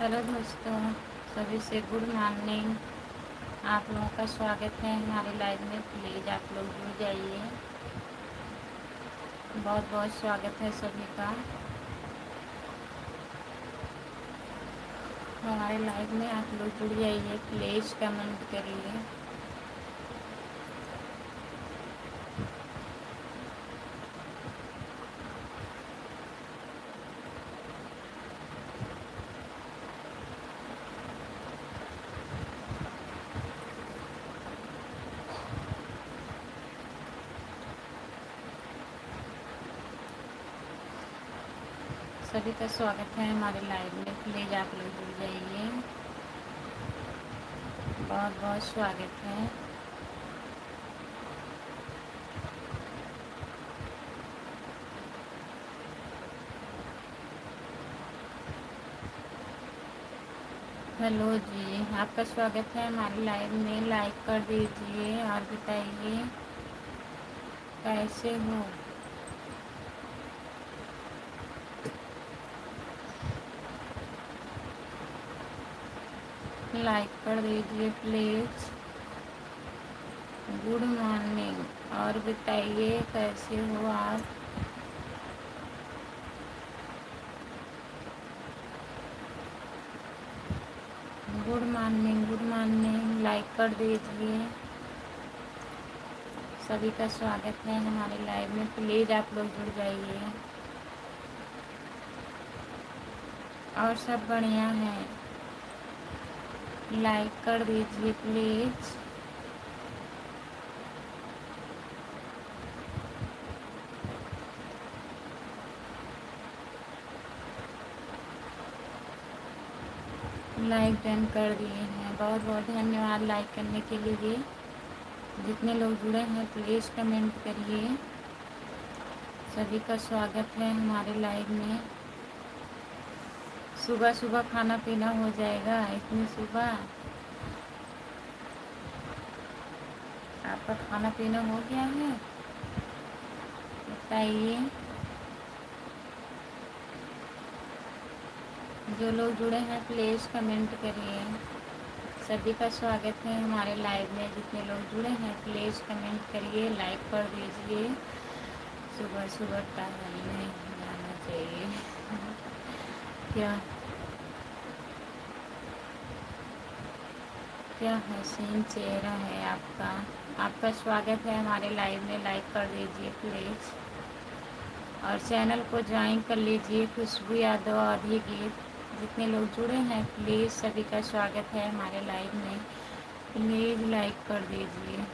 Hello दोस्तों, सभी से गुड मॉर्निंग। आप लोगों का स्वागत है हमारे लाइव में। प्लीज़ आप लोग जुड़ जाइए। बहुत बहुत स्वागत है सभी का हमारे लाइव में। आप लोग जुड़ जाइए, प्लीज़ कमेंट करिए। सभी का स्वागत है हमारे लाइव में। प्लीज़ आप लोग जुड़ जाइए। बहुत बहुत स्वागत है। हेलो जी, आपका स्वागत है हमारे लाइव में। लाइक कर दीजिए और बताइए कैसे हो। लाइक कर दीजिए प्लीज़। Good morning. और बताइए कैसे हो आप। Good morning, good morning. Like कर दीजिए। सभी का स्वागत है हमारे लाइव में। प्लीज़ आप लोग जुड़ जाइए। और सब बढ़िया है। लाइक कर दीजिए प्लीज़। लाइक डन कर दिए हैं। बहुत बहुत धन्यवाद लाइक करने के लिए। जितने लोग जुड़े हैं प्लीज़ कमेंट करिए। सभी का स्वागत है हमारे लाइव में। सुबह सुबह खाना पीना हो जाएगा इतनी सुबह। आपका खाना पीना हो गया है? बताइए। जो लोग जुड़े हैं प्लीज़ कमेंट करिए। सभी का स्वागत है हमारे लाइव में। जितने लोग जुड़े हैं प्लीज़ कमेंट करिए, लाइक कर दीजिए। सुबह सुबह टहलने जाना चाहिए। क्या क्या हसीन चेहरा है आपका। आपका स्वागत है हमारे लाइव में। लाइक कर दीजिए प्लीज़ और चैनल को ज्वाइन कर लीजिए। खुशबू यादव आधी गीत। जितने लोग जुड़े हैं प्लीज़ सभी का स्वागत है हमारे लाइव में। प्लीज़ लाइक कर दीजिए।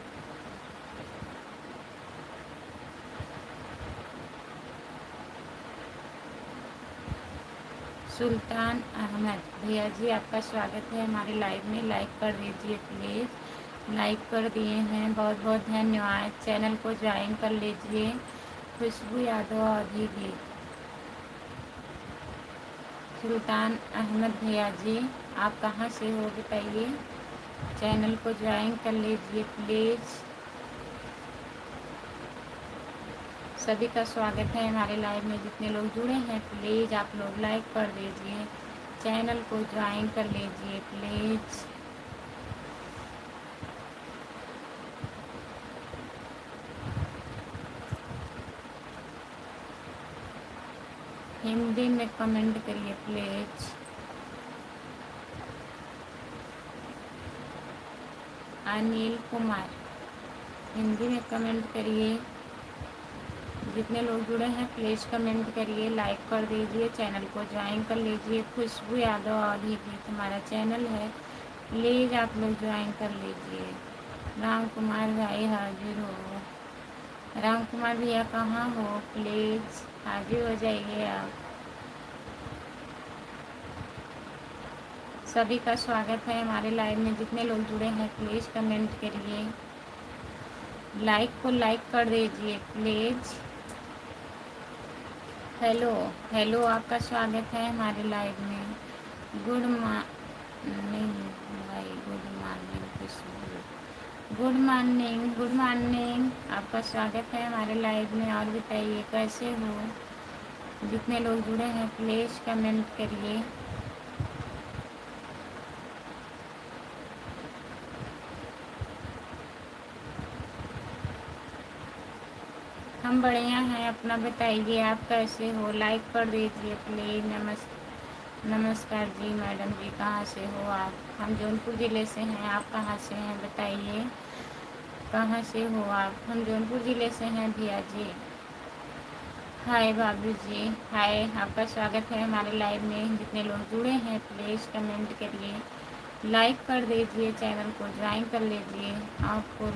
सुल्तान अहमद भैया जी, आपका स्वागत है हमारे लाइव में। लाइक कर दीजिए प्लीज़। लाइक कर दिए हैं, बहुत बहुत धन्यवाद। चैनल को ज्वाइन कर लीजिए। खुशबू यादव आधी गीत। सुल्तान अहमद भैया जी, आप कहाँ से हो बताइए। चैनल को ज्वाइन कर लीजिए प्लीज़। सभी का स्वागत है हमारे लाइव में। जितने लोग जुड़े हैं प्लीज़ आप लोग लाइक कर दीजिए। चैनल को ज्वाइन कर लीजिए प्लीज़। हिंदी में कमेंट करिए प्लीज़। अनिल कुमार, हिंदी में कमेंट करिए। जितने लोग जुड़े हैं प्लीज़ कमेंट करिए, लाइक कर दीजिए, चैनल को ज्वाइन कर लीजिए। खुशबू यादव आधी गीत हमारा चैनल है, प्लीज़ आप लोग ज्वाइन कर लीजिए। राम कुमार भाई हाजिर हो। राम कुमार भैया कहाँ हो, प्लीज़ हाजिर हो जाइए आप। सभी का स्वागत है हमारे लाइव में। जितने लोग जुड़े हैं प्लीज़ कमेंट करिए। लाइक को लाइक कर दीजिए प्लीज़। हेलो हेलो, आपका स्वागत है हमारे लाइव में। गुड मॉर्निंग भाई, good morning Khushboo. Good morning, good morning. आपका स्वागत है हमारे लाइव में। और बताइए कैसे हो। जितने लोग जुड़े हैं प्लीज़ कमेंट करिए। हम बढ़िया हैं, अपना बताइए, आप कैसे हो? लाइक कर दीजिए प्लीज़। नमस्कार जी मैडम जी, कहाँ से हो आप? हम जौनपुर ज़िले से हैं, आप कहाँ से हैं बताइए, कहाँ से हो आप? हम जौनपुर ज़िले से हैं भैया जी। हाय बाबू जी, हाय, आपका स्वागत है हमारे लाइव में। जितने लोग जुड़े हैं प्लीज़ कमेंट करिए, लाइक कर दीजिए, चैनल को ज्वाइन कर लीजिए। आपको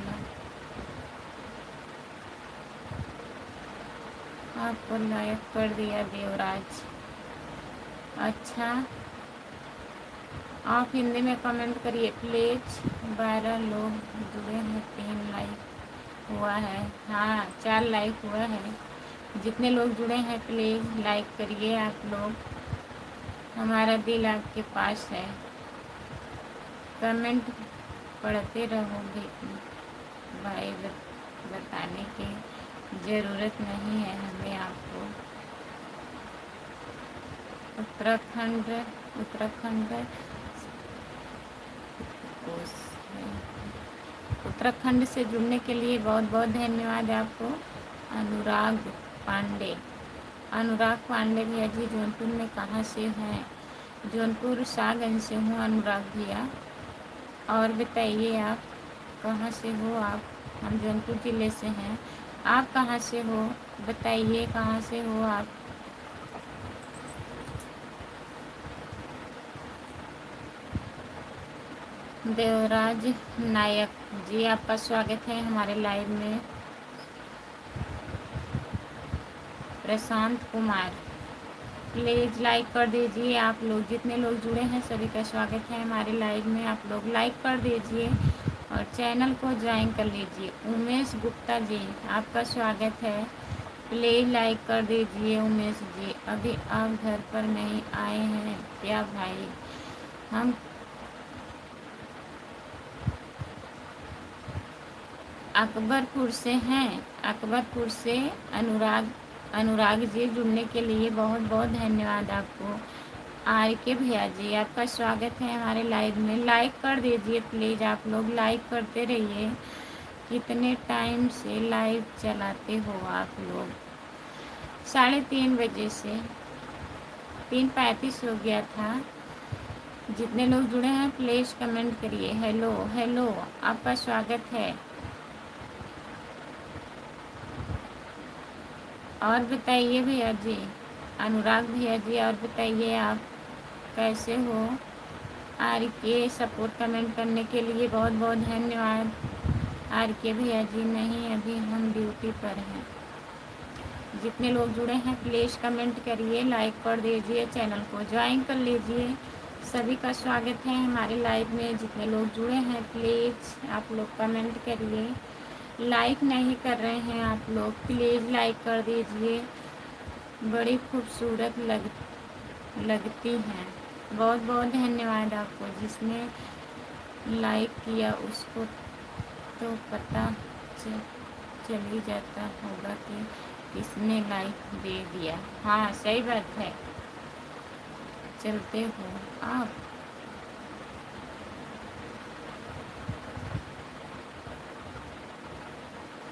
लाइक कर दिया देवराज। अच्छा, आप हिंदी में कमेंट करिए प्लीज़। 12 लोग जुड़े हैं, 3 लाइक हुआ है। हाँ, 4 लाइक हुआ है। जितने लोग जुड़े हैं प्लीज़ लाइक करिए आप लोग, हमारा दिल आपके पास है। कमेंट पढ़ते रहोगे भाई, बताने की ज़रूरत नहीं है हमें आपको। उत्तराखंड उत्तराखंड उत्तराखंड से जुड़ने के लिए बहुत बहुत धन्यवाद आपको। अनुराग पांडे, अनुराग पांडे भैया जी जौनपुर में कहाँ से हैं? जौनपुर शाहगंज से हूँ अनुराग भैया। और बताइए आप कहाँ से हो आप? हम जौनपुर ज़िले से हैं, आप कहाँ से हो बताइए, कहाँ से हो आप? देवराज नायक जी, आपका स्वागत है हमारे लाइव में। प्रशांत कुमार, प्लीज़ लाइक कर दीजिए आप लोग, जितने लोग जुड़े हैं सभी का स्वागत है हमारे लाइव में। आप लोग लाइक कर दीजिए और चैनल को ज्वाइन कर लीजिए। उमेश गुप्ता जी, आपका स्वागत है, प्लीज़ लाइक कर दीजिए। उमेश जी, अभी आप घर पर नहीं आए हैं क्या भाई? हम अकबरपुर से हैं, अकबरपुर से। अनुराग जी, जुड़ने के लिए बहुत बहुत धन्यवाद आपको। आर के भैया जी, आपका स्वागत है हमारे लाइव में। लाइक कर दीजिए प्लीज़, आप लोग लाइक करते रहिए। कितने टाइम से लाइव चलाते हो आप लोग? 3:30 बजे से, 3:35 हो गया था। जितने लोग जुड़े हैं प्लीज़ कमेंट करिए। हेलो हेलो, आपका स्वागत है। और बताइए भैया जी, अनुराग भैया जी, और बताइए आप कैसे हो? आर के सपोर्ट कमेंट करने के लिए बहुत बहुत धन्यवाद। आर के भैया जी, नहीं अभी हम ड्यूटी पर हैं। जितने लोग जुड़े हैं प्लीज़ कमेंट करिए, लाइक कर दीजिए, चैनल को ज्वाइन कर लीजिए। सभी का स्वागत है हमारे लाइव में। जितने लोग जुड़े हैं प्लीज़ आप लोग कमेंट करिए। लाइक नहीं कर रहे हैं आप लोग, प्लीज़ लाइक कर दीजिए। बड़ी खूबसूरत लगती हैं। बहुत बहुत धन्यवाद आपको। जिसने लाइक किया उसको तो पता चल ही जाता होगा कि किसने लाइक दे दिया। हाँ सही बात है, चलते हो आप।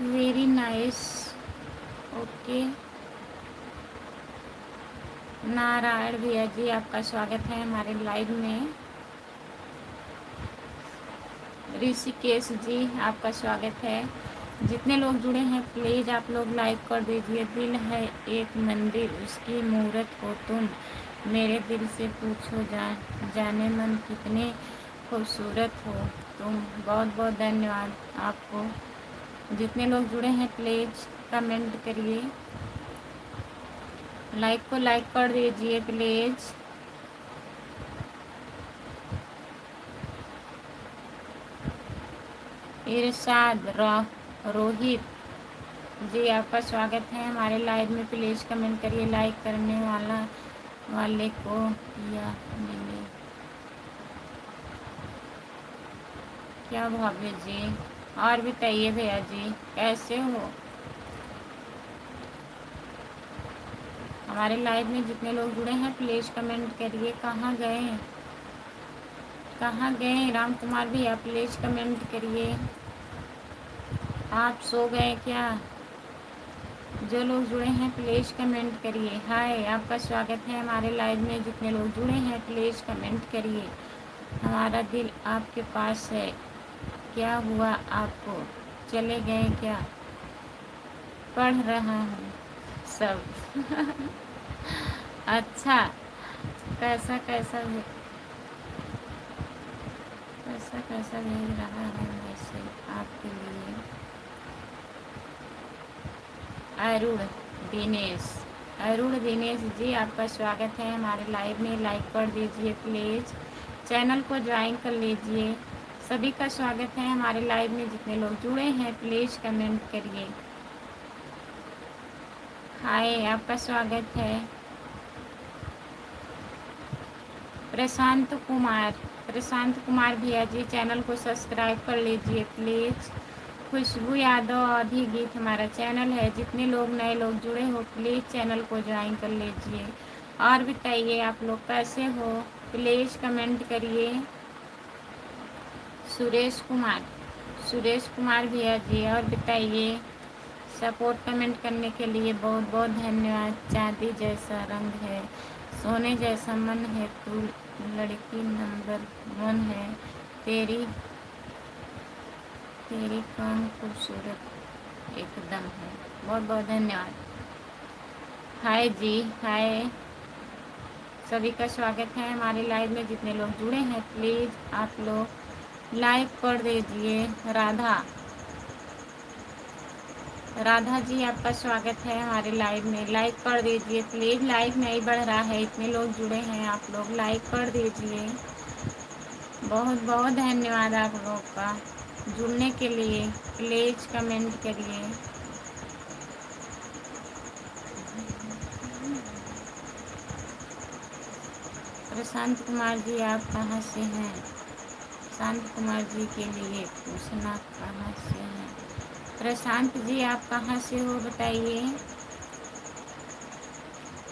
Very nice, okay. नारायण भैया जी, आपका स्वागत है हमारे लाइव में। ऋषिकेश जी, आपका स्वागत है। जितने लोग जुड़े हैं प्लीज़ आप लोग लाइक कर दीजिए। दिल है एक मंदिर, उसकी मूरत हो तुम, मेरे दिल से पूछो जाने मन कितने खूबसूरत हो तुम। बहुत बहुत धन्यवाद आपको। जितने लोग जुड़े हैं प्लीज़ कमेंट करिए, लाइक को लाइक कर दीजिए प्लीज़। इरशाद रोहित जी, आपका स्वागत है हमारे लाइव में। प्लीज़ कमेंट करिए, लाइक करने वाले को या मिले क्या भाभी जी? और बताइए भैया जी कैसे हो? हमारे लाइव में जितने लोग जुड़े हैं प्लीज़ कमेंट करिए। कहाँ गए राम कुमार भैया? प्लीज़ कमेंट करिए। आप सो गए क्या? जो लोग जुड़े हैं प्लीज़ कमेंट करिए। हाय, आपका स्वागत है हमारे लाइव में। जितने लोग जुड़े हैं प्लीज़ कमेंट करिए। हमारा दिल आपके पास है। क्या हुआ आपको, चले गए क्या? पढ़ रहा हूँ सब। अच्छा, कैसा कैसा कैसा कैसा भेज रहा है मैसेज आपके लिए। अरुण दिनेश, अरुण दिनेश जी, आपका स्वागत है हमारे लाइव में। लाइक कर दीजिए प्लीज़, चैनल को ज्वाइन कर लीजिए। सभी का स्वागत है हमारे लाइव में। जितने लोग जुड़े हैं प्लीज़ कमेंट करिए। हाय, आपका स्वागत है। प्रशांत कुमार भैया जी, चैनल को सब्सक्राइब कर लीजिए प्लीज़। खुशबू यादव आधी गीत हमारा चैनल है। जितने लोग नए लोग जुड़े हो प्लीज़ चैनल को ज्वाइन कर लीजिए। और बताइए आप लोग कैसे हो, प्लीज़ कमेंट करिए। सुरेश कुमार भैया जी, और बताइए। सपोर्ट कमेंट करने के लिए बहुत बहुत धन्यवाद। चांदी जैसा रंग है, सोने जैसा मन है, तू लड़की नंबर 1 है, तेरी तेरी काम खूबसूरत एकदम है। बहुत बहुत धन्यवाद। हाय जी, हाय, सभी का स्वागत है हमारे लाइव में। जितने लोग जुड़े हैं प्लीज़ आप लोग लाइक कर दीजिए। राधा जी, आपका स्वागत है हमारे लाइव में। लाइक कर दीजिए प्लीज़, लाइव नहीं बढ़ रहा है, इतने लोग जुड़े हैं, आप लोग लाइक कर दीजिए। बहुत बहुत धन्यवाद आप लोग का जुड़ने के लिए। प्लीज़ कमेंट करिए। प्रशांत कुमार जी, आप कहाँ से हैं? प्रशांत कुमार जी के लिए पूछना कहाँ से हैं। प्रशांत जी, आप कहाँ से हो बताइए।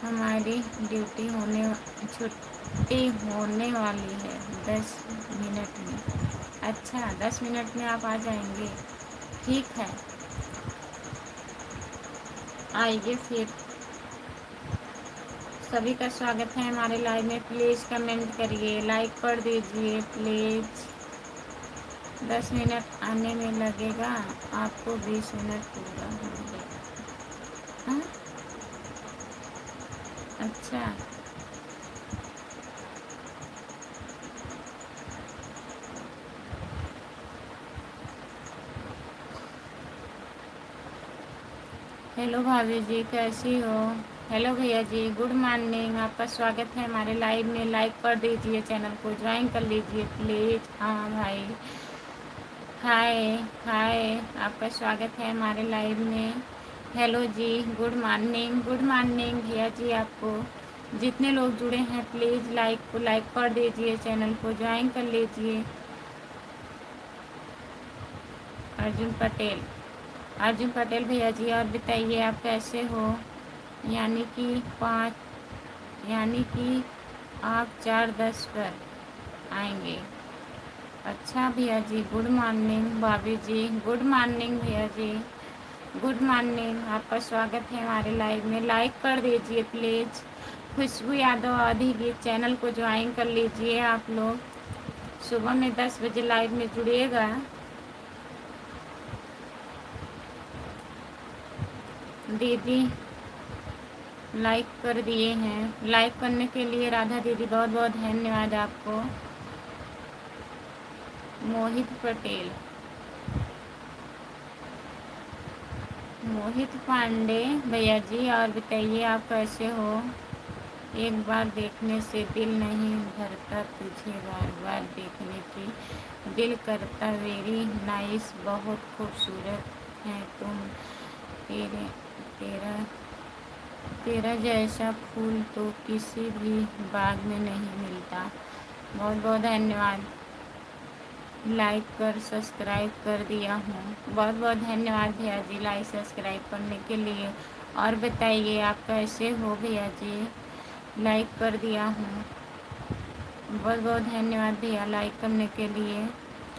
हमारी छुट्टी होने वाली है 10 मिनट में। अच्छा, 10 मिनट में आप आ जाएंगे, ठीक है, आइए फिर। सभी का स्वागत है हमारे लाइव में। प्लीज़ कमेंट करिए, लाइक कर दीजिए प्लीज़। 10 मिनट आने में लगेगा, आपको 20 मिनट पूरा हो गया। हाँ, अच्छा, हेलो भाभी जी, कैसी हो? हेलो भैया जी, गुड मॉर्निंग, आपका स्वागत है हमारे लाइव में। लाइक कर दीजिए, चैनल को ज्वाइन कर लीजिए प्लीज़। हाँ भाई, हाय हाय, आपका स्वागत है हमारे लाइव में। हेलो जी, गुड मॉर्निंग भैया जी। आपको जितने लोग जुड़े हैं प्लीज़ लाइक कर दीजिए, चैनल को ज्वाइन कर लीजिए। अर्जुन पटेल, अर्जुन पटेल भैया जी, और बताइए आप कैसे हो? यानी कि आप 4:10 पर आएंगे। अच्छा भैया जी, गुड मॉर्निंग। भाभी जी, गुड मॉर्निंग भैया जी, गुड मॉर्निंग, आपका स्वागत है हमारे लाइव में। लाइक कर दीजिए प्लीज़। खुशबू यादव आधी गीत, चैनल को ज्वाइन कर लीजिए आप लोग। सुबह में 10 बजे लाइव में जुड़िएगा। दीदी लाइक कर दिए हैं। लाइक करने के लिए राधा दीदी बहुत बहुत धन्यवाद आपको। मोहित पटेल, मोहित पांडे भैया जी, और बताइए आप कैसे हो? एक बार देखने से दिल नहीं भरता, तुझे बार बार देखने की दिल करता। वेरी नाइस, बहुत खूबसूरत है तुम। तेरे तेरा तेरा जैसा फूल तो किसी भी बाग में नहीं मिलता। बहुत बहुत धन्यवाद। लाइक कर सब्सक्राइब कर दिया हूँ, बहुत बहुत धन्यवाद भैया जी लाइक सब्सक्राइब करने के लिए। और बताइए आप कैसे हो भैया जी? लाइक कर दिया हूँ, बहुत बहुत धन्यवाद भैया लाइक करने के लिए।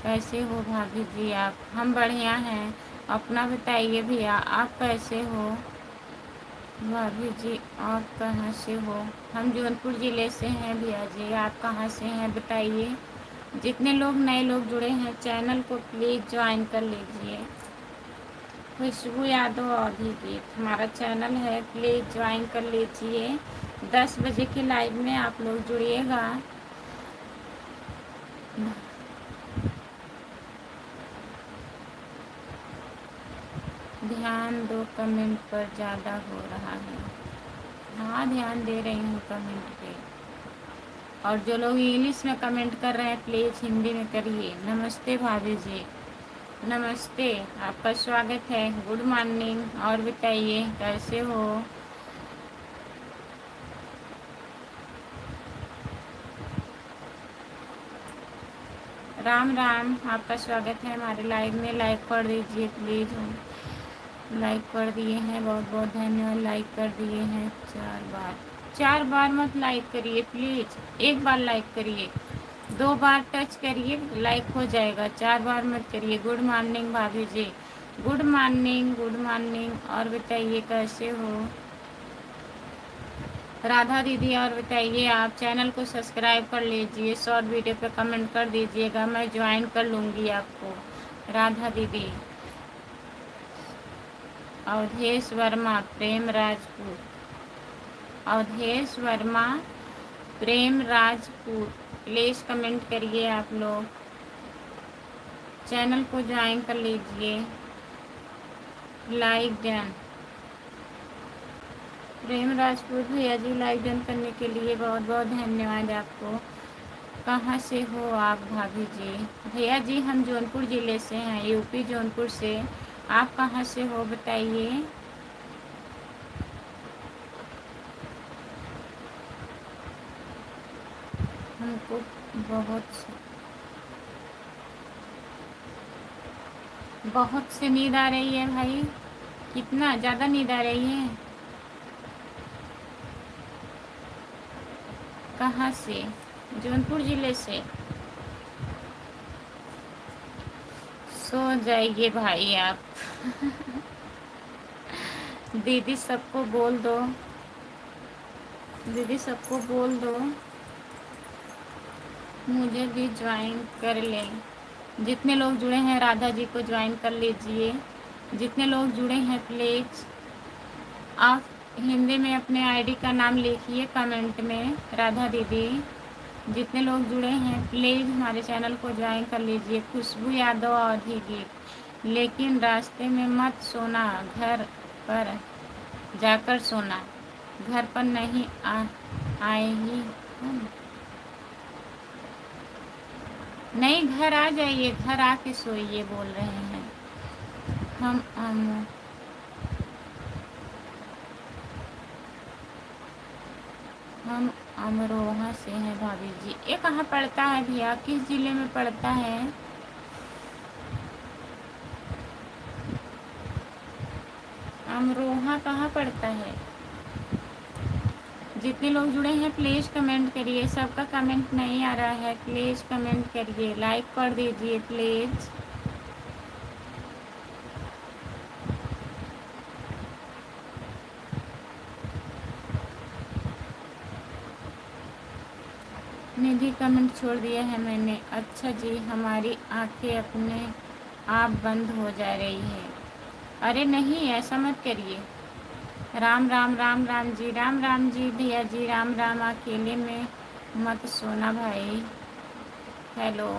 कैसे हो भाभी जी आप? हम बढ़िया हैं, अपना बताइए भैया, आप कैसे हो? भाभी जी आप कहाँ से हो? हम जौनपुर ज़िले से हैं भैया जी। आप कहाँ से हैं बताइए। जितने लोग नए लोग जुड़े हैं चैनल को प्लीज़ ज्वाइन कर लीजिए। खुशबू यादव अवधी गीत हमारा चैनल है, प्लीज़ ज्वाइन कर लीजिए। 10 बजे के लाइव में आप लोग जुड़िएगा। ध्यान दो कमेंट पर ज़्यादा हो रहा है। हाँ ध्यान दे रही हूँ कमेंट पे। और जो लोग इंग्लिश में कमेंट कर रहे हैं प्लीज़ हिंदी में करिए। नमस्ते भाभी जी। नमस्ते, आपका स्वागत है। Good morning. और बताइए कैसे हो? राम राम, आपका स्वागत है हमारे लाइव में। लाइक कर दीजिए प्लीज़। लाइक कर दिए हैं, बहुत बहुत धन्यवाद। लाइक कर दिए हैं 4 बार। 4 बार मत लाइक करिए प्लीज़, एक बार लाइक करिए। 2 बार टच करिए लाइक हो जाएगा, 4 बार मत करिए। गुड मॉर्निंग भाभी जी। Good morning, good morning. और बताइए कैसे हो? राधा दीदी और बताइए। आप चैनल को सब्सक्राइब कर लीजिए, शॉर्ट वीडियो पे कमेंट कर दीजिएगा, मैं ज्वाइन कर लूँगी आपको। राधा दीदी। अवधेश वर्मा, प्रेम राजपूत। अवधेश वर्मा, प्रेम राजपूत, प्लीज़ कमेंट करिए आप लोग। चैनल को ज्वाइन कर लीजिए। Like done. प्रेम राजपूत भैया जी, लाइक डन करने के लिए बहुत बहुत धन्यवाद आपको। कहाँ से हो आप भाभी जी? भैया जी हम जौनपुर ज़िले से हैं, यूपी जौनपुर से। आप कहाँ से हो बताइए। हमको बहुत से नींद आ रही है भाई। कितना ज़्यादा नींद आ रही है? कहाँ से? जौनपुर ज़िले से। सो जाइए भाई आप। दीदी सबको बोल दो, दीदी सबको बोल दो मुझे भी ज्वाइन कर लें। जितने लोग जुड़े हैं राधा जी को ज्वाइन कर लीजिए। जितने लोग जुड़े हैं प्लीज़ आप हिंदी में अपने आईडी का नाम लिखिए कमेंट में, राधा दीदी। जितने लोग जुड़े हैं प्लीज़ हमारे चैनल को ज्वाइन कर लीजिए। खुशबू यादव अवधी गीत। लेकिन रास्ते में मत सोना, घर पर जाकर सोना। घर पर नहीं आए ही हम। नहीं, घर आ जाइए, घर आके सोइए बोल रहे हैं हम। हम अमरोहा से हैं भाभी जी। ये कहाँ पड़ता है भैया, किस ज़िले में पड़ता है? अमरोहा कहाँ पड़ता है? जितने लोग जुड़े हैं प्लीज़ कमेंट करिए। सबका कमेंट नहीं आ रहा है, प्लीज़ कमेंट करिए, लाइक कर दीजिए प्लीज़। निधि कमेंट छोड़ दिया है मैंने। अच्छा जी, हमारी आंखें अपने आप बंद हो जा रही है। अरे नहीं, ऐसा मत करिए। राम राम, राम राम जी, राम राम जी भैया जी, राम राम। अकेले में मत सोना भाई। हेलो,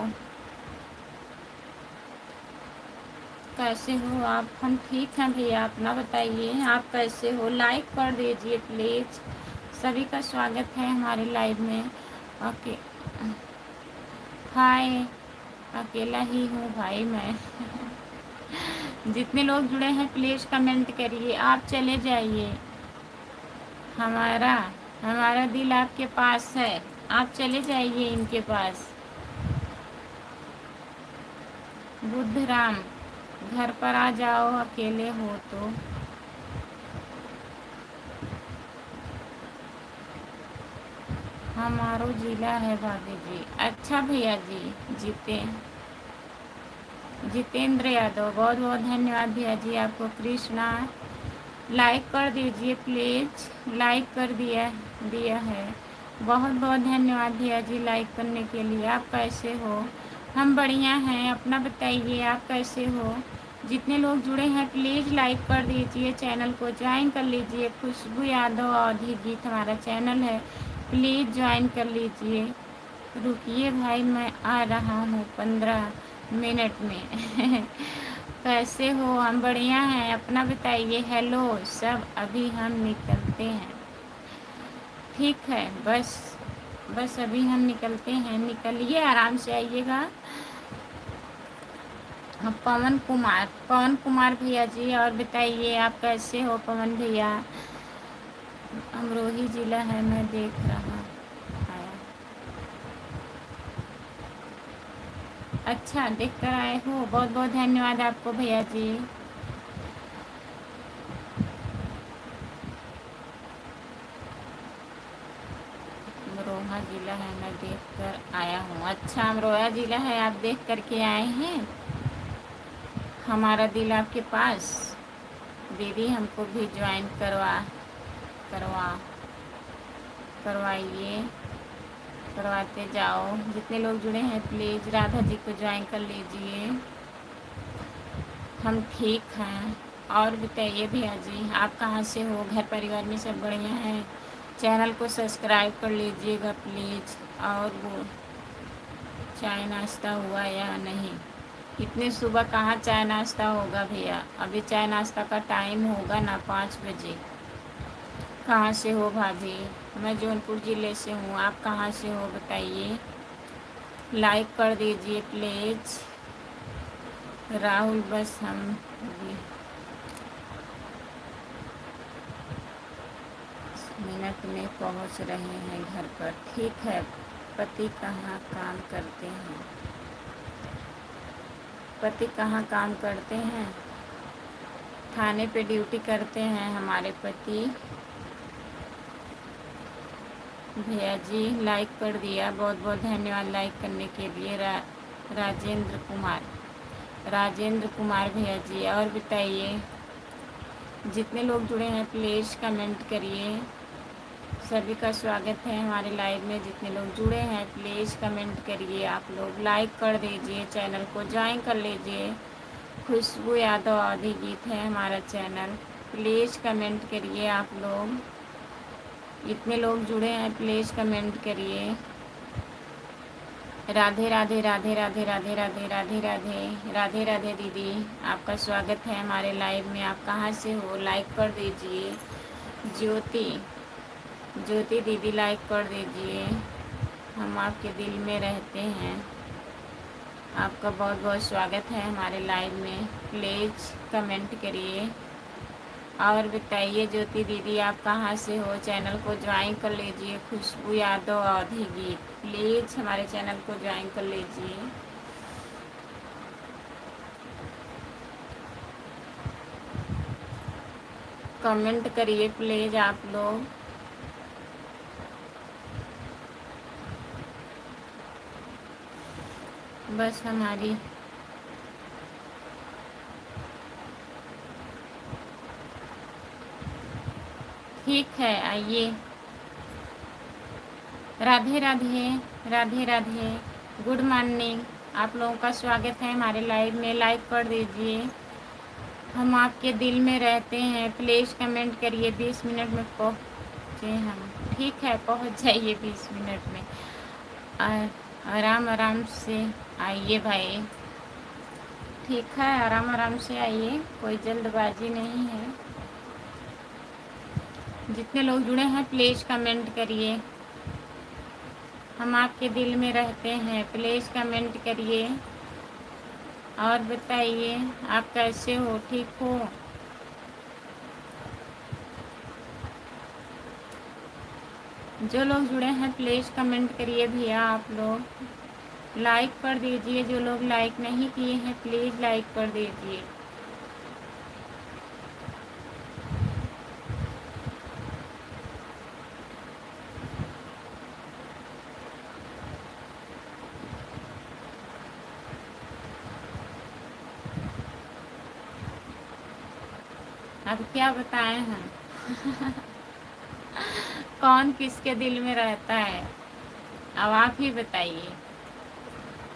कैसे हो आप? हम ठीक हैं भैया, अपना बताइए आप कैसे हो? लाइक कर दीजिए प्लीज़। सभी का स्वागत है हमारे लाइव में। ओके, हाय। अकेला ही हूँ भाई मैं। जितने लोग जुड़े हैं प्लीज़ कमेंट करिए। आप चले जाइए, हमारा हमारा दिल आपके पास है। आप चले जाइए इनके पास। बुद्धराम, घर पर आ जाओ, अकेले हो तो। हमारो जिला है भाभी जी। अच्छा भैया जी। जितेंद्र यादव, बहुत बहुत धन्यवाद भैया जी आपको। कृष्णा लाइक कर दीजिए प्लीज़। लाइक कर दिया दिया है। बहुत बहुत धन्यवाद भैया जी लाइक करने के लिए। आप कैसे हो? हम बढ़िया हैं, अपना बताइए आप कैसे हो? जितने लोग जुड़े हैं प्लीज़ लाइक कर दीजिए, चैनल को ज्वाइन कर लीजिए। खुशबू यादव अवधी गीत हमारा चैनल है, प्लीज़ ज्वाइन कर लीजिए। रुकिए भाई, मैं आ रहा हूँ 15 मिनट में। कैसे हो? हम बढ़िया हैं, अपना बताइए। हेलो सब, अभी हम निकलते हैं। ठीक है, बस बस अभी हम निकलते हैं। निकलिए, आराम से आइएगा। हाँ, पवन कुमार भैया जी, और बताइए आप कैसे हो पवन भैया? अमरोही ज़िला है, मैं देख रहा आया। अच्छा, देख कर आए हो, बहुत बहुत धन्यवाद आपको भैया जी। अमरोहा ज़िला है, मैं देख कर आया हूँ। अच्छा, अमरोहा ज़िला है, आप देख कर के आए हैं। हमारा दिल आपके पास। दीदी हमको भी ज्वाइन करवा करवाइए, करवाते जाओ। जितने लोग जुड़े हैं प्लीज़ राधा जी को ज्वाइन कर लीजिए। हम ठीक हैं। और बताइए भैया जी, आप कहाँ से हो? घर परिवार में सब बढ़िया हैं? चैनल को सब्सक्राइब कर लीजिएगा प्लीज़। और वो चाय नाश्ता हुआ या नहीं? इतने सुबह कहाँ चाय नाश्ता होगा भैया? अभी चाय नाश्ता का टाइम होगा ना, 5 बजे। कहाँ से हो भाभी? मैं जौनपुर ज़िले से हूँ। आप कहाँ से हो बताइए? लाइक कर दीजिए प्लीज़। राहुल, बस हम भी मिनट में पहुँच रहे हैं घर पर। ठीक है। पति कहाँ काम करते हैं? पति कहाँ काम करते हैं? थाने पे ड्यूटी करते हैं हमारे पति। भैया जी लाइक कर दिया, बहुत बहुत धन्यवाद लाइक करने के लिए। राजेंद्र कुमार भैया जी, और बताइए। जितने लोग जुड़े हैं प्लीज़ कमेंट करिए। सभी का स्वागत है हमारे लाइव में। जितने लोग जुड़े हैं प्लीज़ कमेंट करिए। आप लोग लाइक कर दीजिए, चैनल को ज्वाइन कर लीजिए। खुशबू यादव आदि गीत है हमारा चैनल, प्लीज़ कमेंट करिए आप लोग। इतने लोग जुड़े हैं प्लीज़ कमेंट करिए। राधे राधे राधे राधे राधे राधे राधे राधे राधे राधे दीदी, आपका स्वागत है हमारे लाइव में। आप कहाँ से हो? लाइक कर दीजिए। ज्योति दीदी लाइक कर दीजिए। हम आपके दिल में रहते हैं। आपका बहुत बहुत स्वागत है हमारे लाइव में। प्लीज़ कमेंट करिए और बताइए। ज्योति दीदी आप कहाँ से हो? चैनल को ज्वाइन कर लीजिए। खुशबू यादव अवधी गीत, प्लीज़ हमारे चैनल को ज्वाइन कर लीजिए। कमेंट करिए प्लीज़ आप लोग। बस हमारी ठीक है, आइए। Radhe Radhe Radhe Radhe, good morning. आप लोगों का स्वागत है हमारे लाइव में। लाइक कर दीजिए। हम आपके दिल में रहते हैं, प्लीज़ कमेंट करिए। 20 मिनट में पहुँचे हम। ठीक है, पहुँच जाइए 20 मिनट में। आराम आराम से आइए भाई। ठीक है, आराम आराम से आइए, कोई जल्दबाजी नहीं है। जितने लोग जुड़े हैं प्लीज़ कमेंट करिए। हम आपके दिल में रहते हैं, प्लीज़ कमेंट करिए और बताइए आप कैसे हो? ठीक हो? जो लोग जुड़े हैं प्लीज़ कमेंट करिए भैया। आप लोग लाइक कर दीजिए। जो लोग लाइक नहीं किए हैं प्लीज़ लाइक कर दीजिए। अब क्या बताएं हम। कौन किसके दिल में रहता है, अब आप ही बताइए।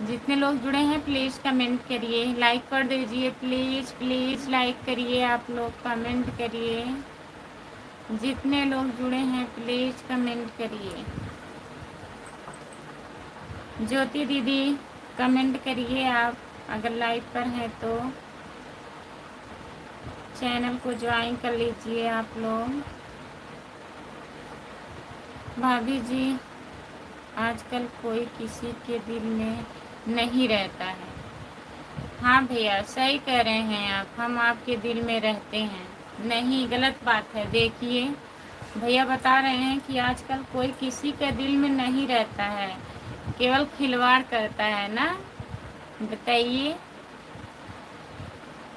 जितने लोग जुड़े हैं प्लीज़ कमेंट करिए, लाइक कर दीजिए, प्लीज़ प्लीज़ लाइक करिए, आप लोग कमेंट करिए। जितने लोग जुड़े हैं प्लीज़ कमेंट करिए। ज्योति दीदी कमेंट करिए, आप अगर लाइव पर हैं तो चैनल को ज्वाइन कर लीजिए आप लोग। भाभी जी आजकल कोई किसी के दिल में नहीं रहता है। हाँ भैया सही कह रहे हैं आप, हम आपके दिल में रहते हैं। नहीं, गलत बात है। देखिए भैया बता रहे हैं कि आजकल कोई किसी के दिल में नहीं रहता है, केवल खिलवाड़ करता है ना। बताइए।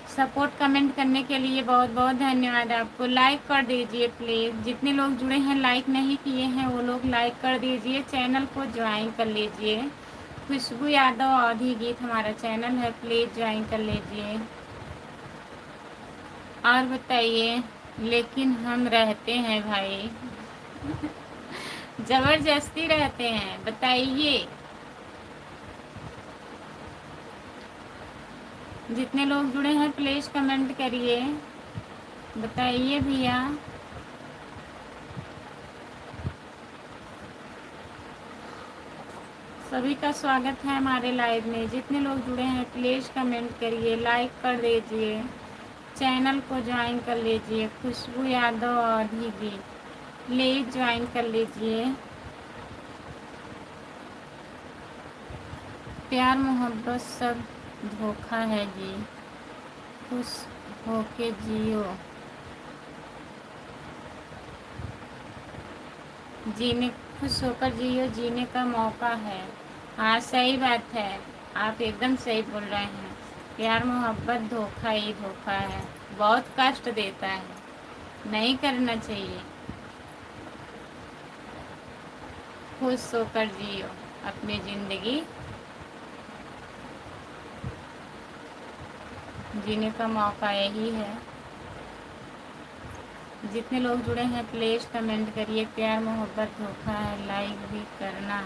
सपोर्ट कमेंट करने के लिए बहुत बहुत धन्यवाद आपको। लाइक कर दीजिए प्लीज़। जितने लोग जुड़े हैं लाइक नहीं किए हैं वो लोग लाइक कर दीजिए, चैनल को ज्वाइन कर लीजिए। खुशबू यादव अवधी गीत हमारा चैनल है, प्लीज़ ज्वाइन कर लीजिए। और बताइए। लेकिन हम रहते हैं भाई। ज़बरदस्ती रहते हैं, बताइए। जितने लोग जुड़े हैं प्लीज़ कमेंट करिए, बताइए भैया। सभी का स्वागत है हमारे लाइव में। जितने लोग जुड़े हैं प्लीज़ कमेंट करिए, लाइक कर दीजिए, चैनल को ज्वाइन कर लीजिए। खुशबू यादव अवधी गीत प्लीज़ ज्वाइन कर लीजिए। प्यार मोहब्बत सब धोखा है जी, खुश होके जियो। जीने खुश होकर जियो, जीने का मौका है। हाँ सही बात है, आप एकदम सही बोल रहे हैं। प्यार मोहब्बत धोखा ही धोखा है, बहुत कष्ट देता है, नहीं करना चाहिए। खुश होकर जियो अपनी ज़िंदगी, जीने का मौका यही है। जितने लोग जुड़े हैं प्लीज़ कमेंट करिए। प्यार मोहब्बत धोखा है, लाइक भी करना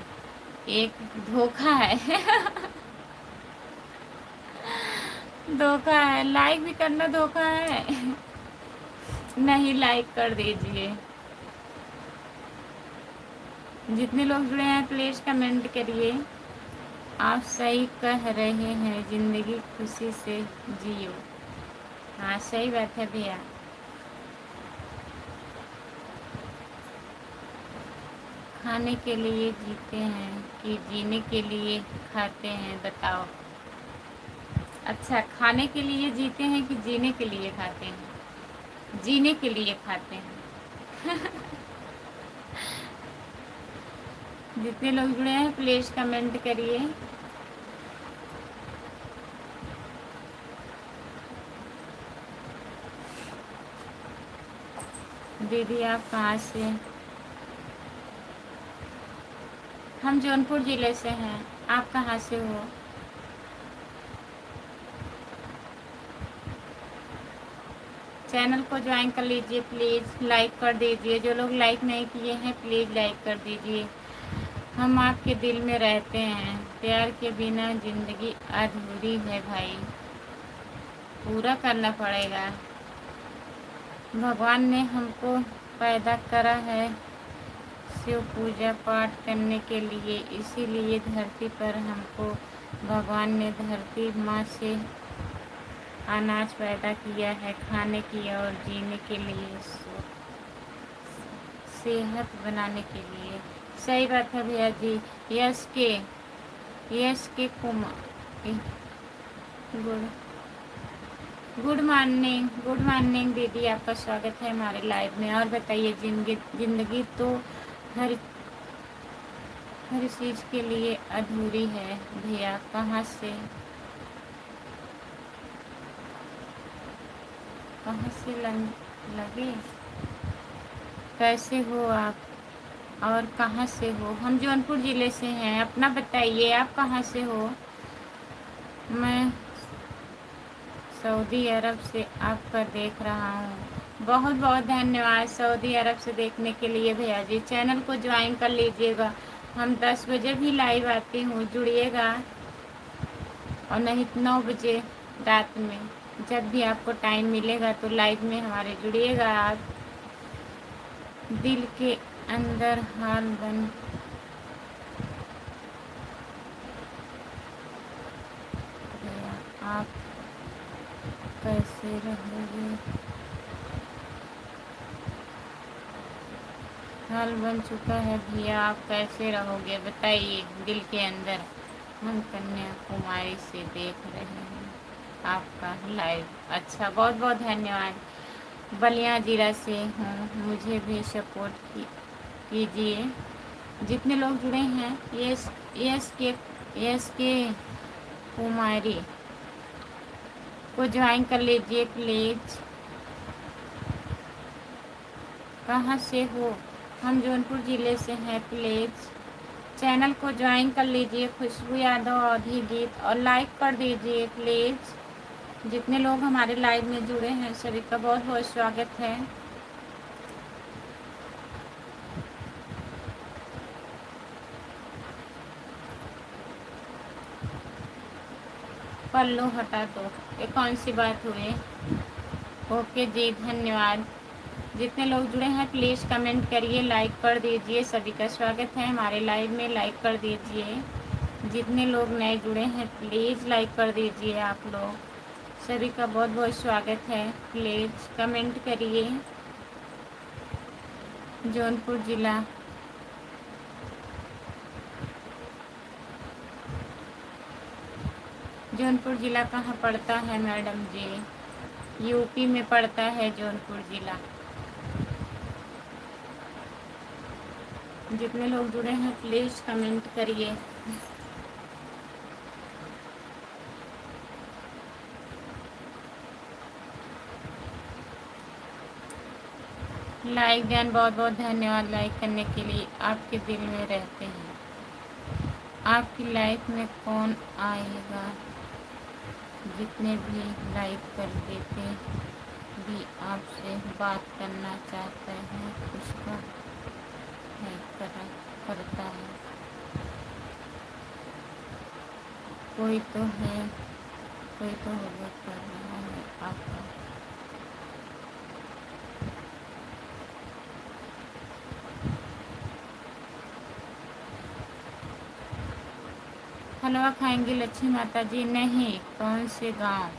एक धोखा है। धोखा है, लाइक भी करना धोखा है। नहीं, लाइक कर दीजिए। जितने लोग जुड़े हैं प्लीज़ कमेंट करिए। आप सही कह रहे हैं, ज़िंदगी खुशी से जियो। हाँ सही बात है भैया। खाने के लिए जीते हैं कि जीने के लिए खाते हैं, बताओ। अच्छा, खाने के लिए जीते हैं कि जीने के लिए खाते हैं? जीने के लिए खाते हैं। जितने लोग जुड़े हैं प्लीज़ कमेंट करिए। दीदी आप कहाँ से? हम जौनपुर ज़िले से हैं, आप कहाँ से हो? चैनल को ज्वाइन कर लीजिए प्लीज़, लाइक कर दीजिए। जो लोग लाइक नहीं किए हैं प्लीज़ लाइक कर दीजिए। हम आपके दिल में रहते हैं, प्यार के बिना ज़िंदगी अधूरी है भाई, पूरा करना पड़ेगा। भगवान ने हमको पैदा करा है शिव पूजा पाठ करने के लिए, इसीलिए धरती पर हमको भगवान ने धरती माँ से अनाज पैदा किया है खाने की और जीने के लिए, सेहत बनाने के लिए। सही बात है भैया जी। यस के कुमार गुड मॉर्निंग दीदी, आपका स्वागत है हमारे लाइव में। और बताइए, जिंदगी तो हर हर चीज़ के लिए अधूरी है भैया। कहाँ से लगे? कैसे हो आप और कहाँ से हो? हम जौनपुर ज़िले से हैं, अपना बताइए आप कहाँ से हो? मैं सऊदी अरब से आपका देख रहा हूँ। बहुत बहुत धन्यवाद सऊदी अरब से देखने के लिए भैया जी। चैनल को ज्वाइन कर लीजिएगा। हम 10 बजे भी लाइव आती हूँ, जुड़िएगा। और नहीं तो 9 बजे रात में, जब भी आपको टाइम मिलेगा तो लाइव में हमारे जुड़िएगा आप। दिल के अंदर हाल बन गया, आप कैसे रहोगे, हाल बन चुका है भैया, आप कैसे रहोगे बताइए। दिल के अंदर हम कन्याकुमारी से देख रहे हैं आपका लाइव। अच्छा, बहुत बहुत धन्यवाद। बलिया जिला से हूँ, मुझे भी सपोर्ट कीजिए। जितने लोग जुड़े हैं यस के कुमारी को ज्वाइन कर लीजिए प्लीज़। कहाँ से हो? हम जौनपुर ज़िले से हैं। प्लीज़ चैनल को ज्वाइन कर लीजिए, खुशबू यादव अवधी गीत, और लाइक कर दीजिए प्लीज़। जितने लोग हमारे लाइव में जुड़े हैं सभी का बहुत बहुत स्वागत है। पल्लू हटा दो, ये कौन सी बात हुई? ओके जी, धन्यवाद। जितने लोग जुड़े हैं प्लीज़ कमेंट करिए, लाइक कर दीजिए। सभी का स्वागत है हमारे लाइव में, लाइक कर दीजिए। जितने लोग नए जुड़े हैं प्लीज़ लाइक कर दीजिए आप लोग। सभी का बहुत बहुत स्वागत है। प्लीज़ कमेंट करिए। जौनपुर ज़िला, जौनपुर ज़िला कहाँ पड़ता है मैडम जी? यूपी में पड़ता है जौनपुर ज़िला। जितने लोग जुड़े हैं प्लीज़ कमेंट करिए। लाइक देन, बहुत बहुत धन्यवाद लाइक करने के लिए। आपके दिल में रहते हैं। आपकी लाइफ में कौन आएगा? जितने भी लाइक कर देते भी आपसे बात करना चाहता है, उसका है करता है। कोई तो है, कोई तो होगा कर रहा है आपका। हलवा खाएंगी लक्ष्मी माता जी? नहीं। कौन से गांव?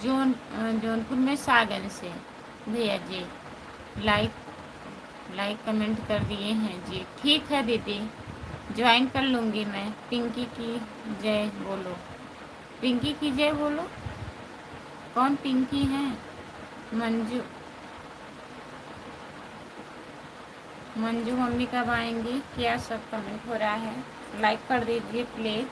जौनपुर में सागन से भैया जी। लाइक लाइक कमेंट कर दिए हैं जी। ठीक है दीदी, ज्वाइन कर लूँगी मैं। पिंकी की जय बोलो, पिंकी की जय बोलो। कौन पिंकी है? मंजू, मंजू मम्मी कब आएंगी? क्या सब कमेंट हो रहा है? लाइक कर दीजिए प्लीज़।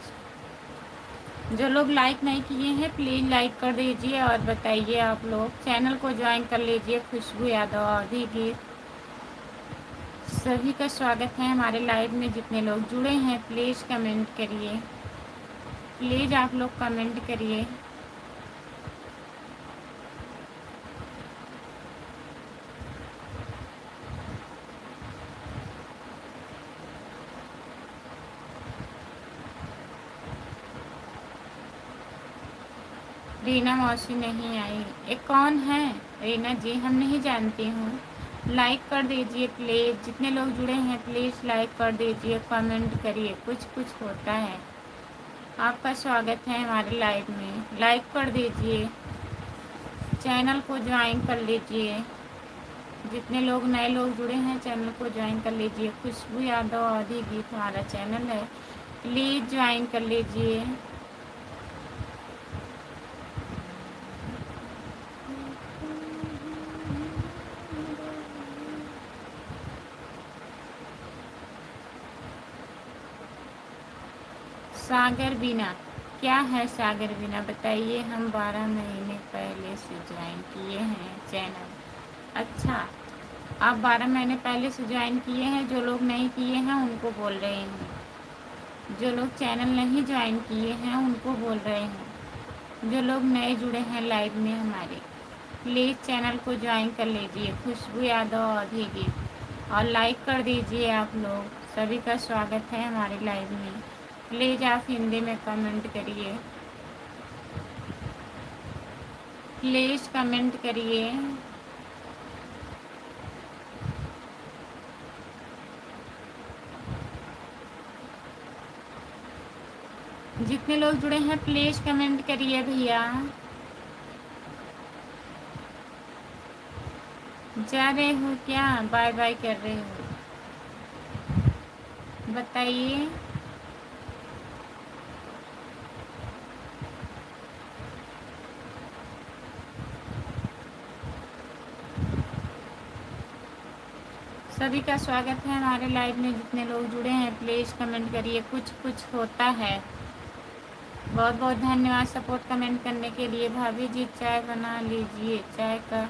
जो लोग लाइक नहीं किए हैं प्लीज़ लाइक कर दीजिए। और बताइए आप लोग, चैनल को ज्वाइन कर लीजिए। खुशबू यादव अवधी गीत, सभी का स्वागत है हमारे लाइव में। जितने लोग जुड़े हैं प्लीज़ कमेंट करिए, प्लीज़ आप लोग कमेंट करिए। रीना मौसी नहीं आई, ये कौन है? रीना जी हम नहीं जानती हूँ। लाइक कर दीजिए प्लीज़। जितने लोग जुड़े हैं प्लीज़ लाइक कर दीजिए, कमेंट करिए। कुछ कुछ होता है। आपका स्वागत है हमारे लाइव में, लाइक कर दीजिए। चैनल को ज्वाइन कर लीजिए। जितने लोग नए लोग जुड़े हैं चैनल को ज्वाइन कर लीजिए। खुशबू यादव अवधी गीत हमारा चैनल है, प्लीज़ ज्वाइन कर लीजिए। सागर बीना, क्या है सागर बीना बताइए? हम 12 महीने पहले से ज्वाइन किए हैं चैनल। अच्छा, आप 12 महीने पहले से ज्वाइन किए हैं। जो लोग नहीं किए हैं उनको बोल रहे हैं, जो लोग चैनल नहीं ज्वाइन किए हैं उनको बोल रहे हैं। जो लोग नए जुड़े हैं लाइव में हमारे, प्लीज़ चैनल को ज्वाइन कर लीजिए। खुशबू यादव अवधी गीत और लाइक कर दीजिए आप लोग। सभी का स्वागत है हमारे लाइव में। प्लीज़ आप हिंदी में कमेंट करिए, प्लीज़ कमेंट करिए। जितने लोग जुड़े हैं प्लीज़ कमेंट करिए भैया। जा रहे हो क्या? बाय बाय कर रहे हो? बताइए। सभी का स्वागत है हमारे लाइव में। जितने लोग जुड़े हैं प्लीज़ कमेंट करिए। कुछ कुछ होता है। बहुत बहुत धन्यवाद सपोर्ट कमेंट करने के लिए। भाभी जी चाय बना लीजिए, चाय का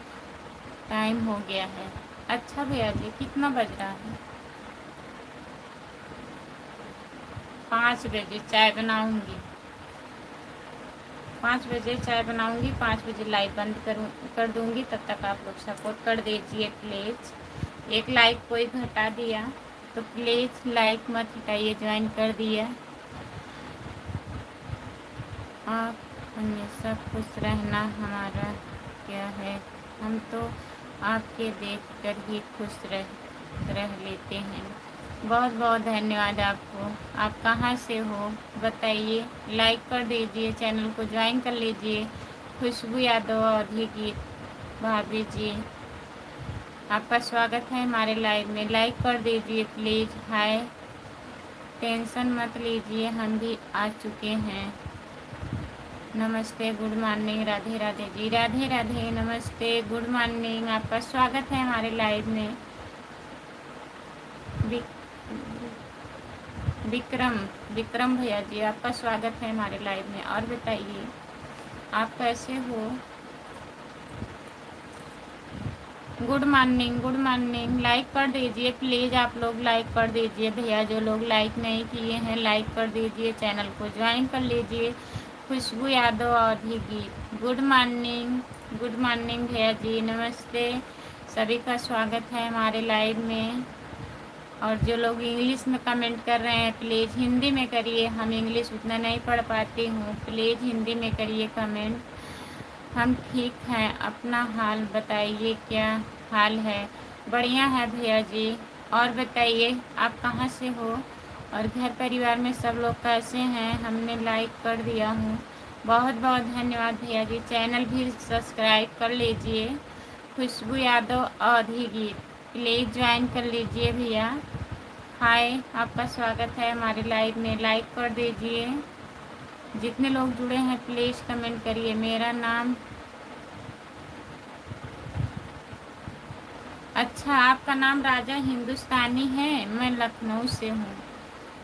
टाइम हो गया है। अच्छा भैया जी, कितना बज रहा है? 5 बजे चाय बनाऊंगी। 5 बजे चाय बनाऊंगी, 5 बजे लाइव बंद कर दूंगी। तब तक आप लोग सपोर्ट कर दीजिए प्लीज़। एक लाइक कोई घटा दिया तो प्लीज़ लाइक मत हटाइए, ज्वाइन कर दिया। आप हमेशा खुश रहना हमारा क्या है, हम तो आपके देख कर ही खुश रह लेते हैं। बहुत बहुत धन्यवाद आपको। आप कहाँ से हो बताइए। लाइक कर दीजिए, चैनल को ज्वाइन कर लीजिए। खुशबू यादव अवधी गीत भाभी जी, आपका स्वागत है हमारे लाइव में। लाइक कर दीजिए प्लीज़। हाय, टेंशन मत लीजिए, हम भी आ चुके हैं। नमस्ते, गुड मॉर्निंग, राधे राधे जी। राधे राधे, नमस्ते, गुड मॉर्निंग। आपका स्वागत है हमारे लाइव में। विक्रम विक्रम भैया जी, आपका स्वागत है हमारे लाइव में। और बताइए आप कैसे हो? Good morning, good morning. Like कर दीजिए प्लीज़, आप लोग लाइक कर दीजिए भैया। जो लोग लाइक नहीं किए हैं लाइक कर दीजिए, चैनल को ज्वाइन कर लीजिए। खुशबू यादव अवधी गीत, गुड मॉर्निंग, गुड मॉर्निंग भैया जी, नमस्ते। सभी का स्वागत है हमारे लाइव में। और जो लोग इंग्लिश में कमेंट कर रहे हैं प्लीज़ हिंदी में करिए। हम इंग्लिश उतना नहीं पढ़ पाती हूँ, प्लीज़ हिंदी में करिए कमेंट। हम ठीक हैं, अपना हाल बताइए, क्या हाल है? बढ़िया है भैया जी। और बताइए आप कहाँ से हो और घर परिवार में सब लोग कैसे हैं? हमने लाइक कर दिया हूँ। बहुत बहुत धन्यवाद भैया जी। चैनल भी सब्सक्राइब कर लीजिए। खुशबू यादव अवधी गीत, प्लीज़ ज्वाइन कर लीजिए भैया। हाय, आपका स्वागत है हमारे लाइव में। लाइक कर दीजिए। जितने लोग जुड़े हैं प्लीज़ कमेंट करिए। मेरा नाम, अच्छा आपका नाम राजा हिंदुस्तानी है। मैं लखनऊ से हूँ।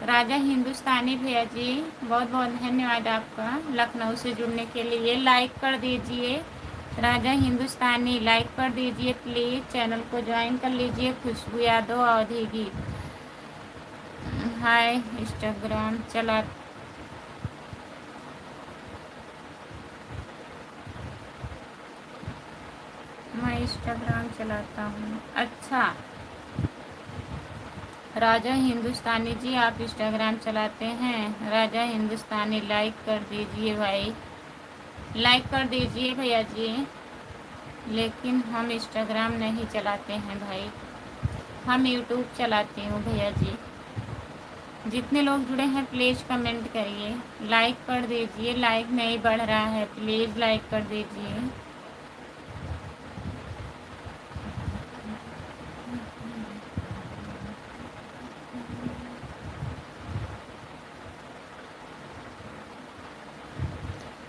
राजा हिंदुस्तानी भैया जी, बहुत बहुत धन्यवाद आपका लखनऊ से जुड़ने के लिए। लाइक कर दीजिए राजा हिंदुस्तानी, लाइक कर दीजिए प्लीज़। चैनल को ज्वाइन कर लीजिए। खुशबू यादव अवधी गीत। हाय, इंस्टाग्राम चला, मैं इंस्टाग्राम चलाता हूँ। अच्छा राजा हिंदुस्तानी जी, आप इंस्टाग्राम चलाते हैं? राजा हिंदुस्तानी लाइक कर दीजिए भाई, लाइक कर दीजिए भैया जी। लेकिन हम इंस्टाग्राम नहीं चलाते हैं भाई, हम यूट्यूब चलाती हूँ भैया जी। जितने लोग जुड़े हैं प्लीज़ कमेंट करिए। लाइक कर दीजिए, लाइक नहीं बढ़ रहा है, प्लीज़ लाइक कर दीजिए।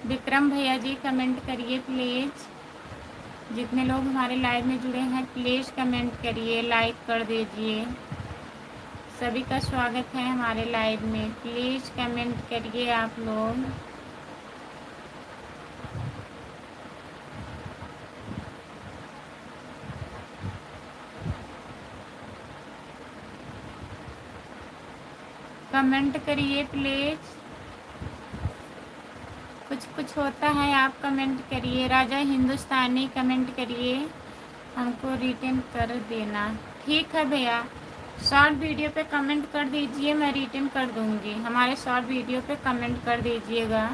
विक्रम भैया जी कमेंट करिए प्लीज़। जितने लोग हमारे लाइव में जुड़े हैं प्लीज़ कमेंट करिए, लाइक कर दीजिए। सभी का स्वागत है हमारे लाइव में। प्लीज़ कमेंट करिए आप लोग। कमेंट करिए प्लीज़। कुछ कुछ होता है। आप कमेंट करिए, राजा हिंदुस्तानी कमेंट करिए, हमको रिटर्न कर देना। ठीक है भैया, शॉर्ट वीडियो पे कमेंट कर दीजिए, मैं रिटर्न कर दूंगी। हमारे शॉर्ट वीडियो पे कमेंट कर दीजिएगा।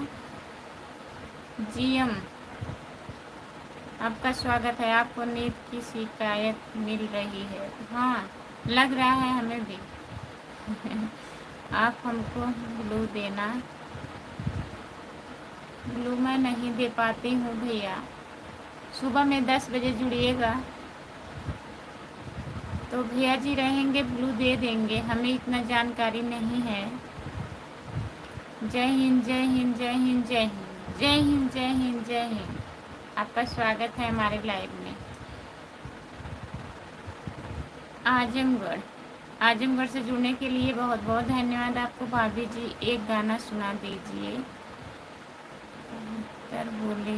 जीएम आपका स्वागत है। आपको नींद की शिकायत मिल रही है? हाँ, लग रहा है हमें भी। आप हमको ब्लू देना। ब्लू मैं नहीं दे पाती हूँ भैया। सुबह में 10 बजे जुड़िएगा तो भैया जी रहेंगे, ब्लू दे देंगे। हमें इतना जानकारी नहीं है। जय हिंद, जय हिंद, जय हिंद, जय हिंद, जय हिंद, जय हिंद, जय हिंद। आपका स्वागत है हमारे लाइव में। आजमगढ़, आजमगढ़ से जुड़ने के लिए बहुत बहुत धन्यवाद आपको। भाभी जी एक गाना सुना दीजिए। कबूतर बोले,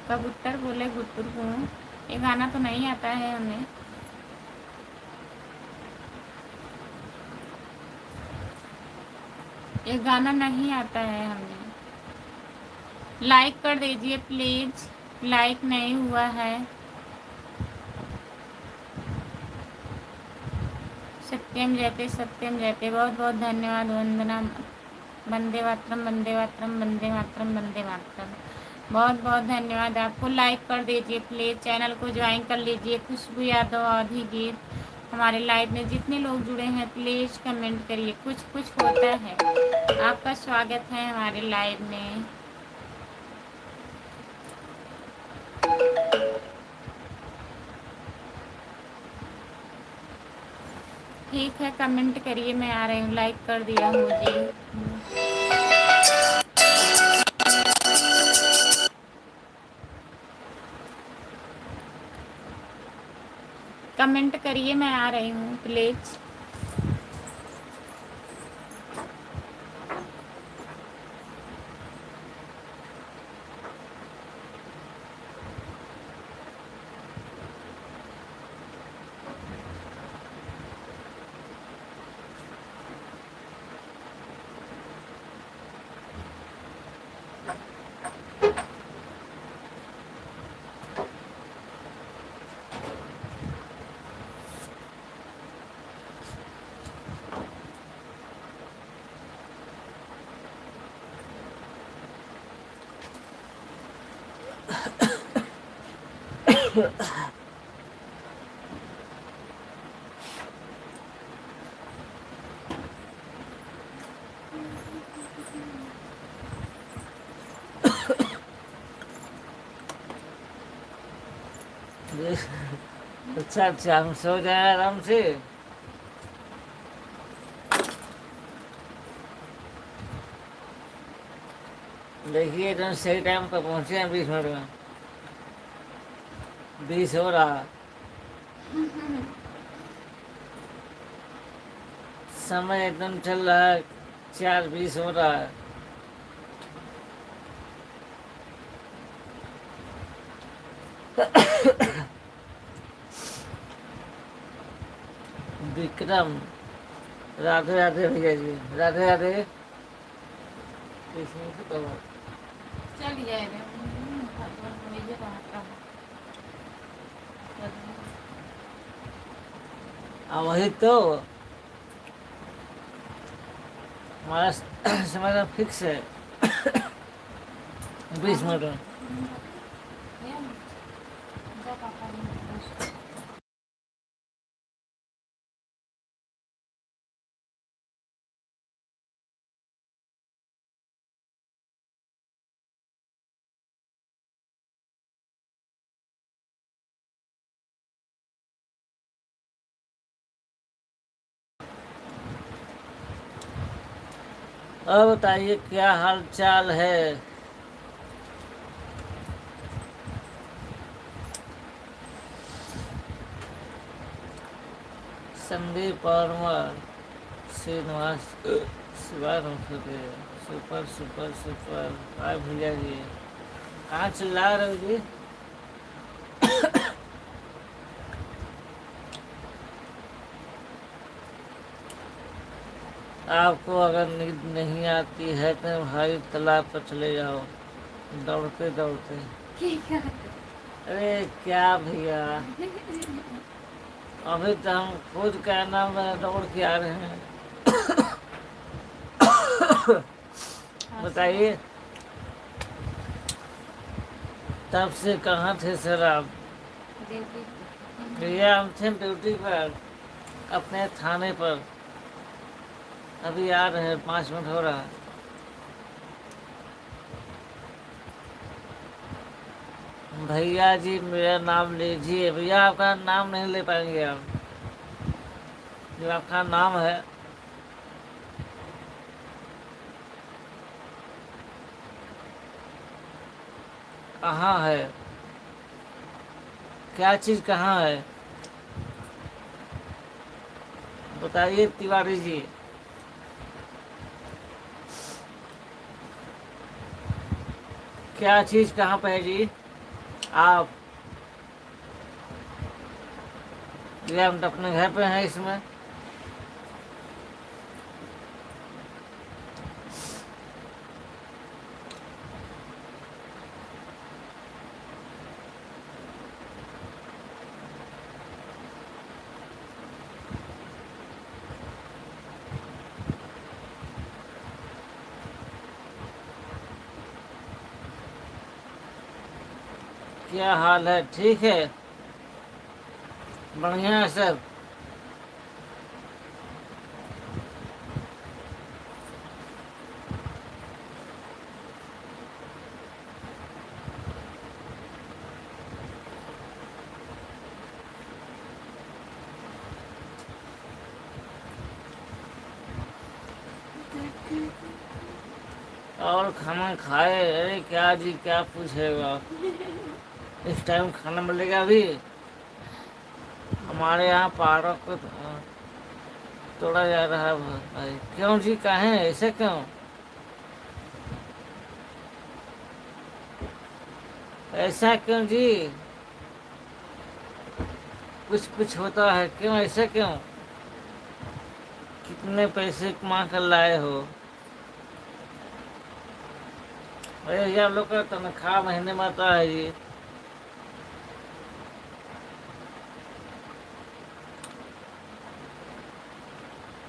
कबूतर बोले गुत्तुर को। ये गाना तो नहीं आता है हमें। ये गाना नहीं आता है हमें। लाइक कर दीजिए प्लीज, लाइक नहीं हुआ है। सत्यम जयते, सत्यम जयते, बहुत बहुत धन्यवाद। वंदना, वंदे मातरम, वंदे मातरम, वंदे मातरम, वंदे मातरम। बहुत बहुत धन्यवाद आपको। लाइक कर दीजिए प्लीज़, चैनल को ज्वाइन कर लीजिए। खुशबू यादव आधी गीत हमारे लाइव में जितने लोग जुड़े हैं प्लीज़ कमेंट करिए। कुछ कुछ होता है। आपका स्वागत है हमारे लाइव में। ठीक है, कमेंट करिए, मैं आ रही हूँ। लाइक कर दिया मुझे। कमेंट करिए, मैं आ रही हूँ प्लीज़। अच्छा अच्छा, हम सो जाए आराम से। देखिए एकदम सही टाइम पर पहुंचे हैं। 20 मिनट में 20 हो रहा। समय एकदम चल रहा है, 4:20 हो रहा है। विक्रम, राधे राधे भैया जी, राधे राधे। चल जाए वही तो हमारा समय तो फिक्स है। 20 मिनट में। और बताइए क्या हाल चाल है? Sandeep Parmar, Srinivas Shivanand, super super super. Hi भैया जी, कहाँ चिल्ला रहे हो जी? आपको अगर नींद नहीं आती है तो भाई तालाब पर चले जाओ, दौड़ते दौड़ते। अरे क्या भैया, अभी तो हम खुद क्या नाम है दौड़ के आ रहे हैं। बताइए, तब से कहाँ थे सर आप? भैया हम थे ड्यूटी पर, अपने थाने पर। अभी आ रहे हैं, 5 मिनट हो रहा है। भैया जी मेरा नाम लीजिए। भैया आपका नाम नहीं ले पाएंगे आप, जो आपका नाम है। कहाँ है, क्या चीज़ कहाँ है, बताइए तिवारी जी। क्या चीज़ कहाँ पे है जी? आप जी, हम तो अपने घर पे हैं इसमें। क्या हाल है? ठीक है, बढ़िया है सब। और खाना खाए? अरे क्या जी, क्या पूछेगा, इस टाइम खाना मिलेगा अभी? हमारे यहाँ पार्क को तोड़ा जा रहा है भाई। क्यों जी, काहे ऐसे क्यों? ऐसा क्यों जी? कुछ कुछ होता है, क्यों ऐसे क्यों? कितने पैसे कमा कर लाए हो? अरे ये आप लोग का तनख्वाह महीने में आता है जी।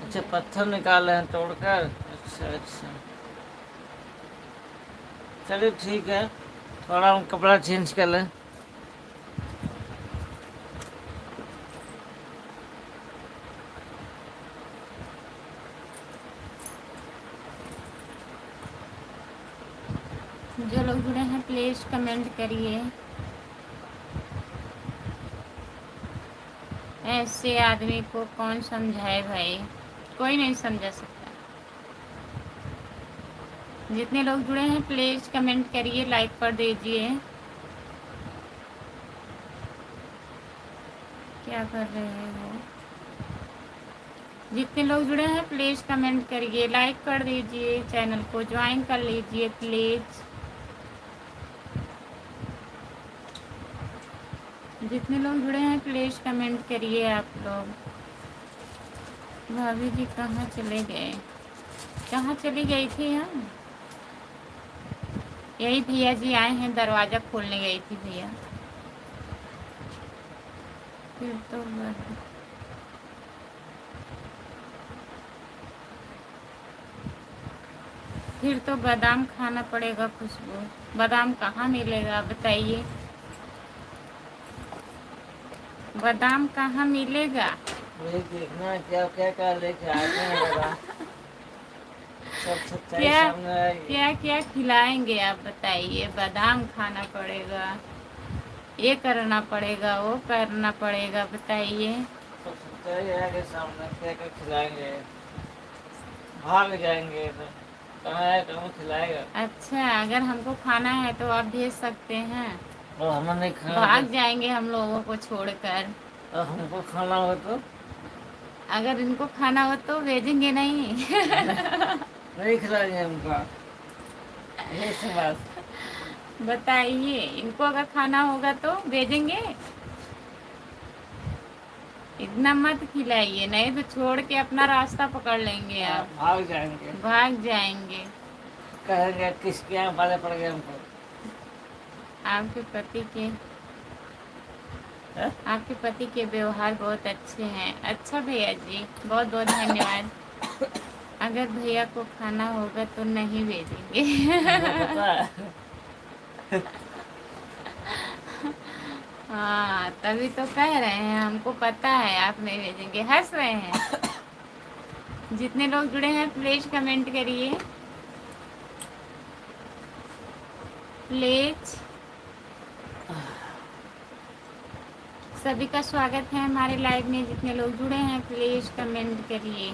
अच्छा, पत्थर निकाले हैं तोड़कर? अच्छा अच्छा, चलिए ठीक है, थोड़ा हम कपड़ा चेंज कर लें। जो लोग जुड़े हैं प्लीज़ कमेंट करिए। ऐसे आदमी को कौन समझाए भाई, कोई नहीं समझा सकता। जितने लोग जुड़े हैं प्लीज़ कमेंट करिए, लाइक कर दीजिए। क्या कर रहे हो? जितने लोग जुड़े हैं प्लीज़ कमेंट करिए, लाइक कर दीजिए, चैनल को ज्वाइन कर लीजिए प्लीज़। जितने लोग जुड़े हैं प्लीज़ कमेंट करिए आप लोग। भाभी जी कहाँ चले गए? कहाँ चली गई थी हम? यही भैया जी आए हैं, दरवाज़ा खोलने गई थी भैया। फिर तो फिर तो बादाम खाना पड़ेगा खुशबू। बादाम कहाँ मिलेगा बताइए? बादाम कहाँ मिलेगा? वही देखना है क्या क्या क्या लेके आते हैं बाबा। सब सच्चाई क्या सामने आएगी। क्या क्या खिलाएंगे आप बताइए? बादाम खाना पड़ेगा, ये करना पड़ेगा, वो करना पड़ेगा, बताइए। सब सच्चाई आएगी सामने, क्या क्या खिलाएंगे, भाग जाएंगे तो कहाँ है, कहाँ खिलाएगा। अच्छा, अगर हमको खाना है तो आप भेज सकते हैं। और हमें नहीं खाना भाग जाएंगे हम लोगों को छोड़कर। तो हमको खाना हो तो अगर इनको खाना हो तो भेजेंगे नहीं। नहीं खिलाएंगे हमको, ये सब बात। बताइए, इनको अगर खाना होगा तो भेजेंगे। इतना मत खिलाइए, नहीं तो छोड़ के अपना रास्ता पकड़ लेंगे आप, भाग जाएंगे, भाग जाएंगे। कहेंगे किसके यहाँ पाले पड़ गए हमको। आपके पति के हैं? आपके पति के व्यवहार बहुत अच्छे हैं। अच्छा भैया जी, बहुत बहुत धन्यवाद। अगर भैया को खाना होगा तो नहीं भेजेंगे। मुझे पता है। हाँ, तभी तो कह रहे हैं, हमको पता है आप नहीं भेजेंगे। हंस रहे हैं। जितने लोग जुड़े हैं प्लीज कमेंट करिए, प्लीज। सभी का स्वागत है हमारे लाइव में। जितने लोग जुड़े हैं प्लीज कमेंट करिए।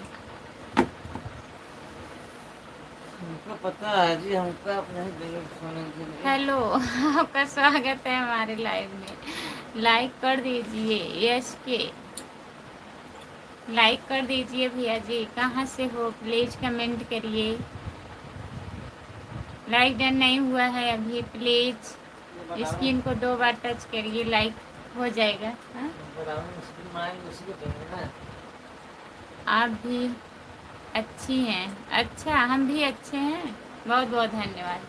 हमको पता है जी, हमको अपने ही दिल सोने के लिए। हेलो, आपका स्वागत है हमारे लाइव में। लाइक कर दीजिए, यस के लाइक कर दीजिए भैया जी। कहाँ से हो प्लीज कमेंट करिए। लाइक डन नहीं हुआ है अभी, प्लीज स्क्रीन को 2 बार टच करिए, लाइक हो जाएगा। हाँ? आप भी अच्छी हैं। अच्छा, हम भी अच्छे हैं, बहुत बहुत धन्यवाद।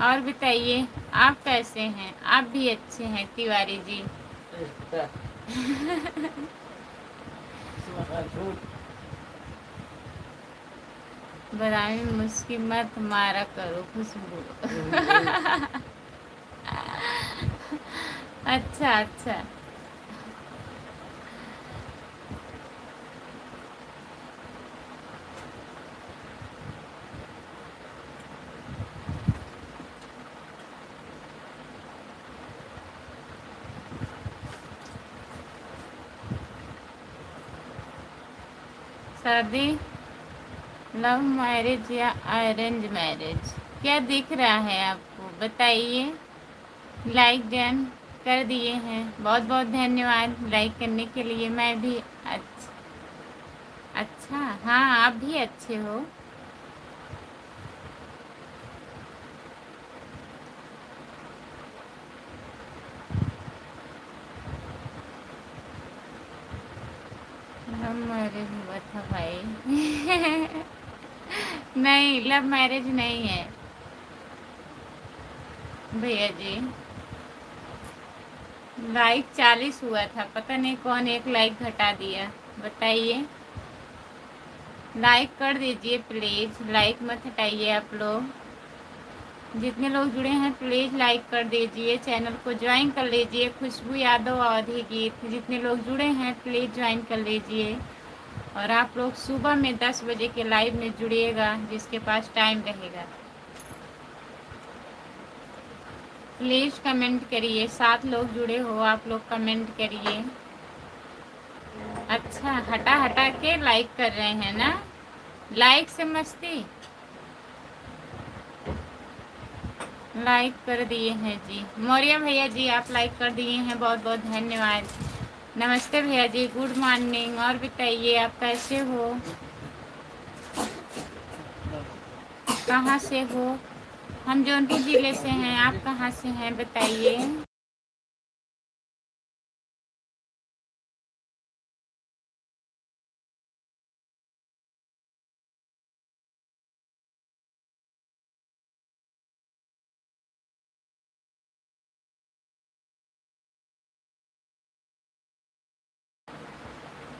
और बताइए आप कैसे हैं? आप भी अच्छे हैं तिवारी जी। बदामी मुस्की मत मारा करो खुशबू। अच्छा अच्छा। शादी लव मैरिज या अरेंज मैरिज, क्या दिख रहा है आपको बताइए। लाइक डन कर दिए हैं, बहुत बहुत धन्यवाद लाइक करने के लिए। मैं भी अच्छा, हाँ आप भी अच्छे हो। लव मैरिज हुआ था भाई। नहीं, लव मैरिज नहीं है भैया जी। लाइक 40 हुआ था, पता नहीं कौन एक लाइक घटा दिया, बताइए। लाइक कर दीजिए प्लीज, लाइक मत हटाइए आप लोग। जितने लोग जुड़े हैं प्लीज लाइक कर दीजिए, चैनल को ज्वाइन कर लीजिए। खुशबू यादव अवधी गीत, जितने लोग जुड़े हैं प्लीज ज्वाइन कर लीजिए। और आप लोग सुबह में 10 बजे के लाइव में जुड़िएगा, जिसके पास टाइम रहेगा। प्लीज कमेंट करिए, 7 लोग जुड़े हो, आप लोग कमेंट करिए। अच्छा, हटा हटा के लाइक कर रहे हैं ना, लाइक से मस्ती। लाइक कर दिए हैं जी। मौर्य भैया जी आप लाइक कर दिए हैं, बहुत बहुत धन्यवाद। नमस्ते भैया जी, गुड मॉर्निंग। और बताइए आप कैसे हो, कहाँ से हो? हम जौनपुर ज़िले से हैं, आप कहाँ से हैं बताइए।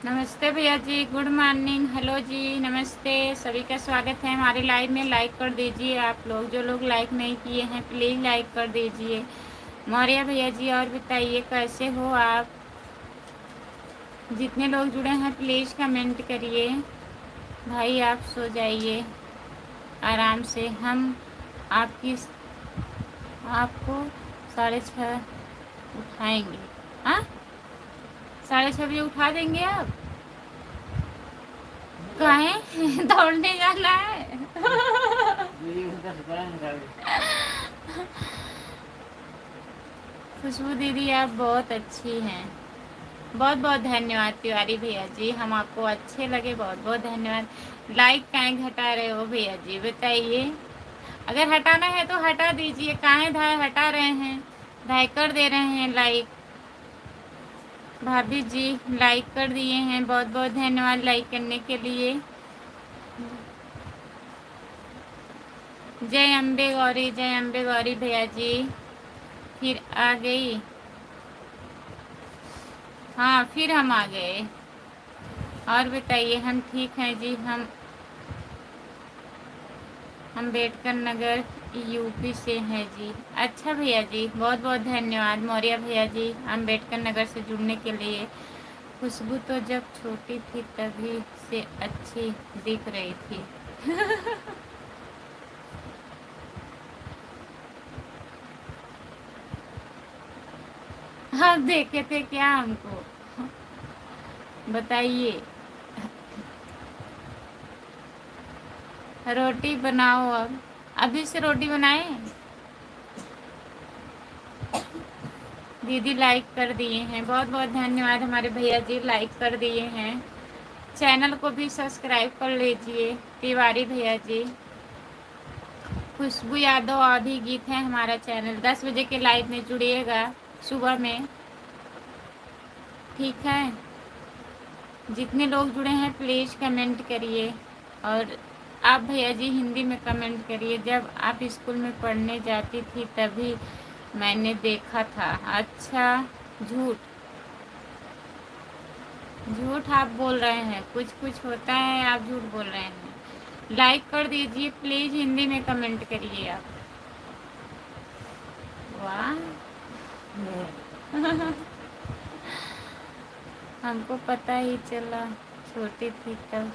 नमस्ते भैया जी, गुड मॉर्निंग। हेलो जी, नमस्ते। सभी का स्वागत है हमारे लाइव में। लाइक कर दीजिए आप लोग, जो लोग लाइक नहीं किए हैं प्लीज़ लाइक कर दीजिए। मौर्य भैया जी और बताइए कैसे हो आप? जितने लोग जुड़े हैं प्लीज़ कमेंट करिए। भाई आप सो जाइए आराम से, हम आपकी आपको 6:30 उठाएंगे। हाँ, 6:30 बजे उठा देंगे आप? कहें दौड़ने जाना है? खुशबू दीदी आप बहुत अच्छी हैं, बहुत बहुत धन्यवाद तिवारी भैया जी, हम आपको अच्छे लगे, बहुत बहुत धन्यवाद। लाइक काहे हटा रहे हो भैया जी बताइए। अगर हटाना है तो हटा दीजिए, काहे धाय हटा रहे हैं, धाय कर दे रहे हैं लाइक। भाभी जी लाइक कर दिए हैं, बहुत बहुत धन्यवाद लाइक करने के लिए। जय अम्बे गौरी, जय अम्बे गौरी भैया जी। फिर आ गई, हाँ फिर हम आ गए। और बताइए, हम ठीक हैं जी। हम अम्बेडकर नगर यूपी से हैं जी। अच्छा भैया जी, बहुत बहुत धन्यवाद मौर्य भैया जी अम्बेडकर नगर से जुड़ने के लिए। खुशबू तो जब छोटी थी तभी से अच्छी दिख रही थी। आप देखे थे क्या हमको? बताइए। रोटी बनाओ अब। अभी से रोटी बनाए? दीदी लाइक कर दिए हैं, बहुत बहुत धन्यवाद हमारे भैया जी लाइक कर दिए हैं। चैनल को भी सब्सक्राइब कर लीजिए तिवारी भैया जी। खुशबू यादव आधी गीत है हमारा चैनल। 10 बजे के लाइव में जुड़िएगा सुबह में, ठीक है। जितने लोग जुड़े हैं प्लीज़ कमेंट करिए। और आप भैया जी हिंदी में कमेंट करिए। जब आप स्कूल में पढ़ने जाती थी तभी मैंने देखा था। अच्छा, झूठ झूठ आप बोल रहे हैं, कुछ कुछ होता है, आप झूठ बोल रहे हैं। लाइक कर दीजिए प्लीज़, हिंदी में कमेंट करिए आप। वाह। हमको पता ही चला, छोटी थी तब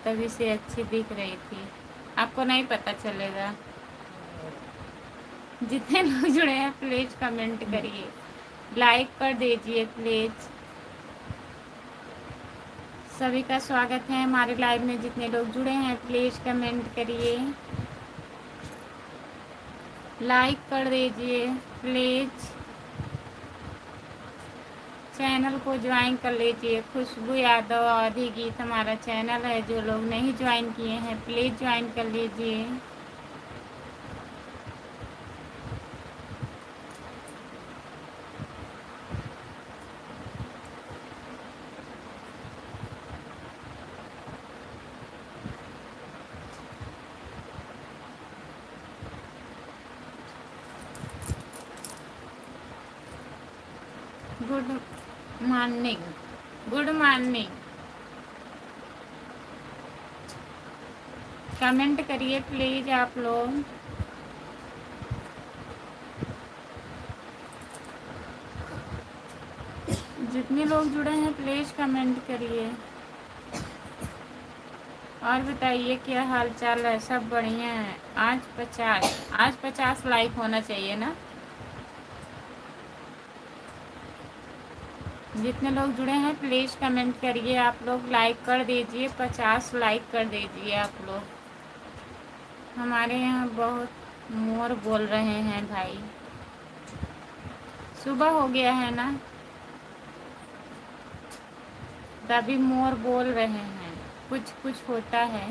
तभी से अच्छी दिख रही थी। आपको नहीं पता चलेगा। जितने लोग जुड़े हैं प्लीज़ कमेंट करिए, लाइक कर दीजिए प्लीज़। सभी का स्वागत है हमारे लाइव में। जितने लोग जुड़े हैं प्लीज़ कमेंट करिए, लाइक कर दीजिए प्लीज़। चैनल को ज्वाइन कर लीजिए। खुशबू यादव आधी गीत हमारा चैनल है। जो लोग नहीं ज्वाइन किए हैं प्लीज़ ज्वाइन कर लीजिए। Good morning, good morning. Comment करिए प्लीज़ आप लोग। जितने लोग जुड़े हैं प्लीज़ कमेंट करिए। और बताइए क्या हाल चाल है? सब बढ़िया है। आज 50 लाइक होना चाहिए ना। जितने लोग जुड़े हैं प्लीज़ कमेंट करिए आप लोग। लाइक कर दीजिए, 50 लाइक कर दीजिए आप लोग। हमारे यहाँ बहुत मोर बोल रहे हैं भाई। सुबह हो गया है ना, तभी मोर बोल रहे हैं। कुछ कुछ होता है।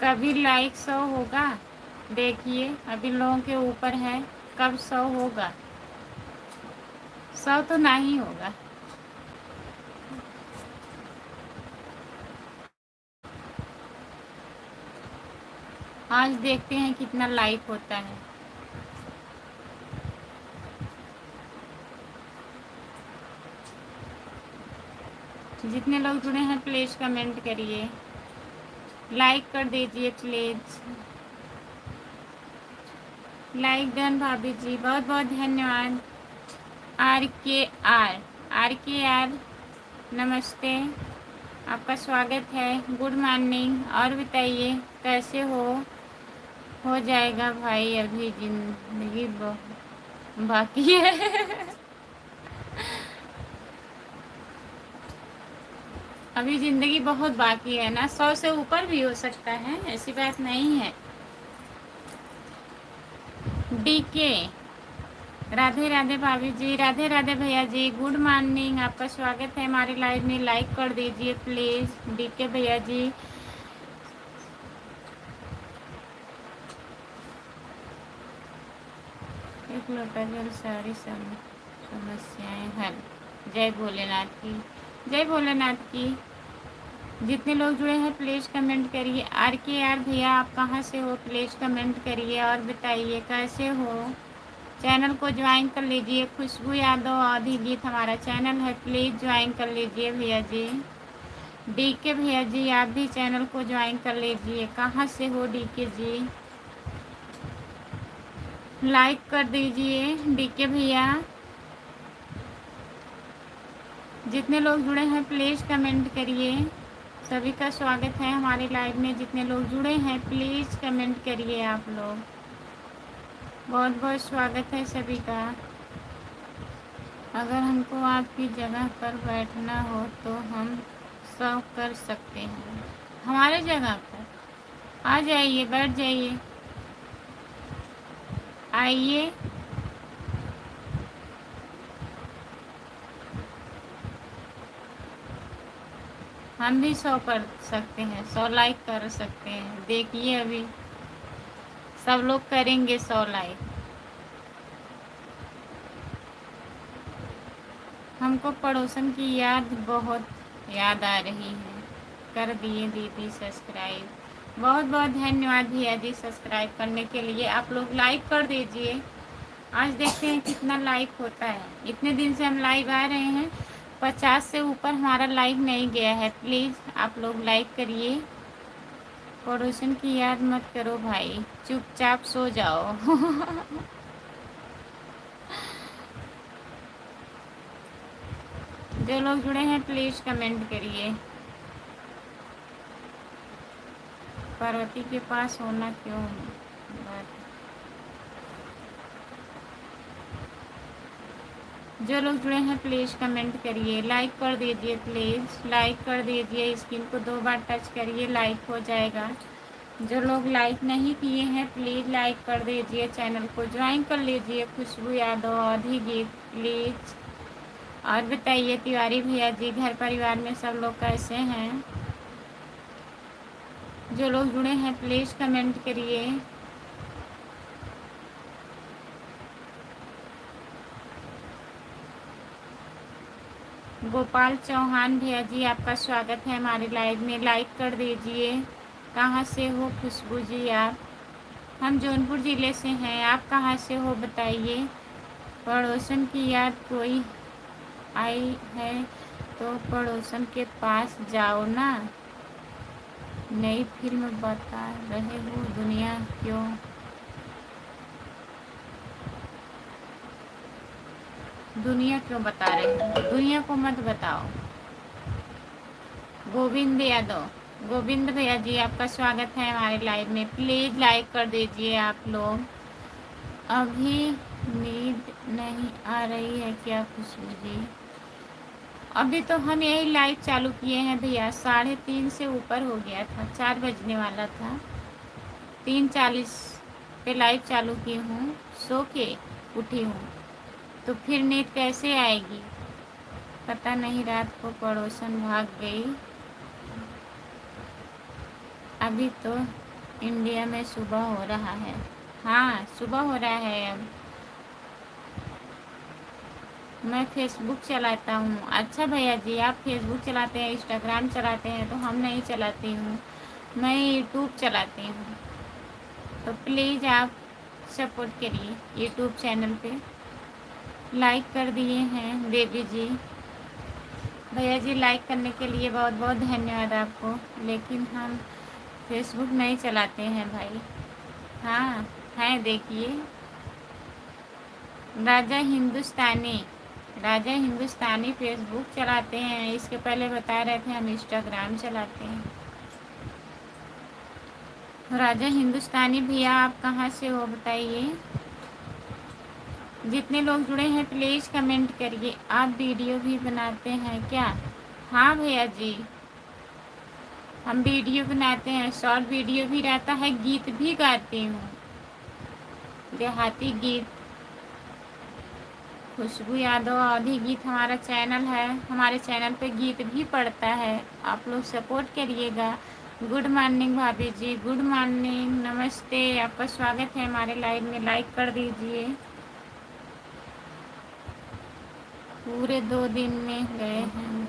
कभी लाइक 100 होगा, देखिए अभी लोगों के ऊपर है। कब 100 होगा? 100 तो नहीं होगा। आज देखते हैं कितना लाइक होता है। जितने लोग जुड़े हैं प्लीज़ कमेंट करिए, लाइक कर दीजिए प्लीज़। लाइक डन भाभी जी, बहुत बहुत धन्यवाद। आर के आर नमस्ते, आपका स्वागत है। Good morning. और बताइए कैसे हो जाएगा भाई, अभी ज़िंदगी बाकी है। अभी ज़िंदगी बहुत बाकी है ना। 100 से ऊपर भी हो सकता है, ऐसी बात नहीं है। डीके, राधे राधे भाभी जी, राधे राधे भैया जी, गुड मॉर्निंग। आपका स्वागत है हमारे लाइव में। लाइक कर दीजिए प्लीज़ डीके भैया जी। एक लोटा जल सारी समस्याएं हल। जय भोलेनाथ की, जय भोलेनाथ की। जितने लोग जुड़े हैं प्लीज़ कमेंट करिए। RKR भैया आप कहाँ से हो, प्लीज़ कमेंट करिए और बताइए कैसे हो। चैनल को ज्वाइन कर लीजिए। खुशबू यादव आधी गीत हमारा चैनल है, प्लीज़ ज्वाइन कर लीजिए भैया जी। DK भैया जी आप भी चैनल को ज्वाइन कर लीजिए। कहाँ से हो DK जी, लाइक कर दीजिए DK भैया। जितने लोग जुड़े हैं प्लीज़ कमेंट करिए। सभी का स्वागत है हमारे लाइव में। जितने लोग जुड़े हैं प्लीज़ कमेंट करिए आप लोग। बहुत बहुत स्वागत है सभी का। अगर हमको आपकी जगह पर बैठना हो तो हम सब कर सकते हैं। हमारे जगह पर आ जाइए, बैठ जाइए, आइए। हम भी 100 कर सकते हैं, 100 लाइक कर सकते हैं। देखिए अभी सब लोग करेंगे 100 लाइक। हमको पड़ोसन की बहुत याद आ रही है। कर दिए दीदी सब्सक्राइब। बहुत बहुत धन्यवाद भैया जी सब्सक्राइब करने के लिए। आप लोग लाइक कर दीजिए। आज देखते हैं कितना लाइक होता है। इतने दिन से हम लाइव आ रहे हैं, 50 से ऊपर हमारा लाइक नहीं गया है। प्लीज़ आप लोग लाइक करिए। पड़ोसन की याद मत करो भाई, चुपचाप सो जाओ। जो लोग जुड़े हैं प्लीज़ कमेंट करिए। पार्वती के पास होना क्यों बात। जो लोग जुड़े हैं प्लीज़ कमेंट करिए, लाइक कर दीजिए, प्लीज़ लाइक कर दीजिए। स्क्रीन को 2 बार टच करिए, लाइक हो जाएगा। जो लोग लाइक नहीं किए हैं प्लीज़ लाइक कर दीजिए। चैनल को ज्वाइन कर लीजिए। खुशबू यादव आधी गीत प्लीज़। और बताइए तिवारी भैया जी घर परिवार में सब लोग कैसे हैं। जो लोग जुड़े हैं प्लीज़ कमेंट करिए। गोपाल चौहान भैया जी आपका स्वागत है हमारे लाइव में, लाइक कर दीजिए। कहाँ से हो खुशबू जी आप। हम जौनपुर ज़िले से हैं, आप कहाँ से हो बताइए। पड़ोसन की याद कोई आई है तो पड़ोसन के पास जाओ ना। नई फिल्म बता रहे हो दुनिया क्यों। दुनिया क्यों बता रहे हो, दुनिया को मत बताओ। गोविंद यादव, गोविंद भैया जी आपका स्वागत है हमारे लाइव में, प्लीज़ लाइक कर दीजिए आप लोग। अभी नींद नहीं आ रही है क्या खुशबू जी। अभी तो हम यही लाइव चालू किए हैं भैया, 3:30 से ऊपर हो गया था, 4 बजने वाला था। 3:40 पे लाइव चालू की हूँ, सो के उठी हूँ तो फिर नींद कैसे आएगी। पता नहीं रात को पड़ोसन भाग गई। अभी तो इंडिया में सुबह हो रहा है। हाँ सुबह हो रहा है अब। मैं फेसबुक चलाता हूँ। अच्छा भैया जी आप फेसबुक चलाते हैं, इंस्टाग्राम चलाते हैं, तो हम नहीं चलाती हूँ, मैं यूट्यूब चलाती हूँ। तो प्लीज़ आप सपोर्ट करिए यूट्यूब चैनल पे। लाइक कर दिए हैं देवी जी। भैया जी लाइक करने के लिए बहुत बहुत धन्यवाद आपको। लेकिन हम फेसबुक नहीं चलाते हैं भाई। हाँ है, देखिए राजा हिंदुस्तानी, राजा हिंदुस्तानी फेसबुक चलाते हैं। इसके पहले बता रहे थे हम इंस्टाग्राम चलाते हैं। राजा हिंदुस्तानी भैया आप कहाँ से हो बताइए। जितने लोग जुड़े हैं प्लीज़ कमेंट करिए। आप वीडियो भी बनाते हैं क्या। हाँ भैया जी हम वीडियो बनाते हैं, शॉर्ट वीडियो भी रहता है, गीत भी गाती हूँ, देहाती गीत। खुशबू यादव आधी गीत हमारा चैनल है, हमारे चैनल पे गीत भी पड़ता है, आप लोग सपोर्ट करिएगा। गुड मॉर्निंग भाभी जी, गुड मॉर्निंग, नमस्ते, आपका स्वागत है हमारे लाइव में, लाइक कर दीजिए। पूरे 2 दिन में गए हैं।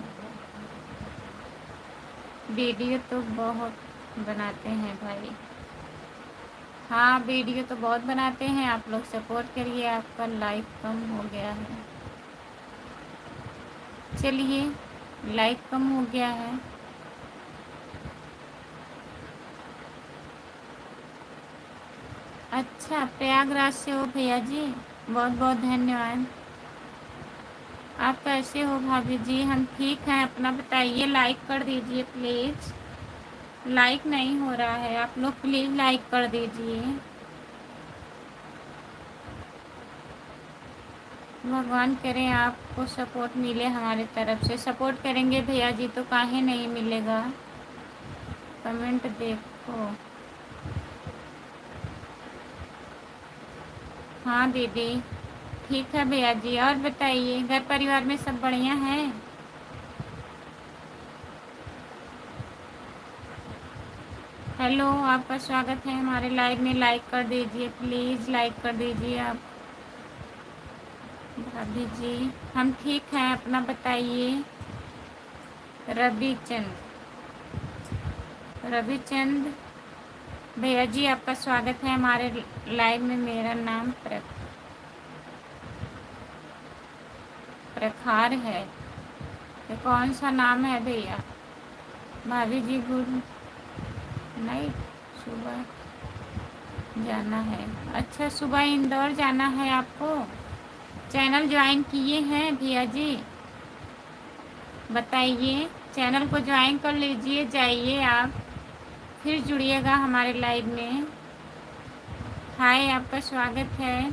वीडियो तो बहुत बनाते हैं भाई। हाँ, वीडियो तो बहुत बनाते हैं, आप लोग सपोर्ट करिए। आपका लाइक कम हो गया है। चलिए, लाइक कम हो गया है। अच्छा, प्रयागराज से हो भैया जी, बहुत बहुत धन्यवाद। आप कैसे हो भाभी जी? हम ठीक हैं, अपना बताइए। लाइक कर दीजिए प्लीज़। लाइक नहीं हो रहा है, आप लोग प्लीज़ लाइक कर दीजिए। भगवान करें आपको सपोर्ट मिले हमारे तरफ से। सपोर्ट करेंगे भैया जी तो काहे नहीं मिलेगा। कमेंट देखो। हाँ दीदी, ठीक है भैया जी। और बताइए, घर परिवार में सब बढ़िया है? हेलो, आपका स्वागत है हमारे लाइव में। लाइक कर दीजिए प्लीज़, लाइक कर दीजिए आप। भाभी जी हम ठीक हैं, अपना बताइए। रविचंद भैया जी, आपका स्वागत है हमारे लाइव में। मेरा नाम प्रखार है। ये कौन सा नाम है भैया? भाभी जी गुड नाइट। सुबह जाना है? अच्छा, सुबह इंदौर जाना है आपको। चैनल ज्वाइन किए हैं भैया जी? बताइए, चैनल को ज्वाइन कर लीजिए। जाइए आप, फिर जुड़िएगा हमारे लाइव में। हाय, आपका स्वागत है।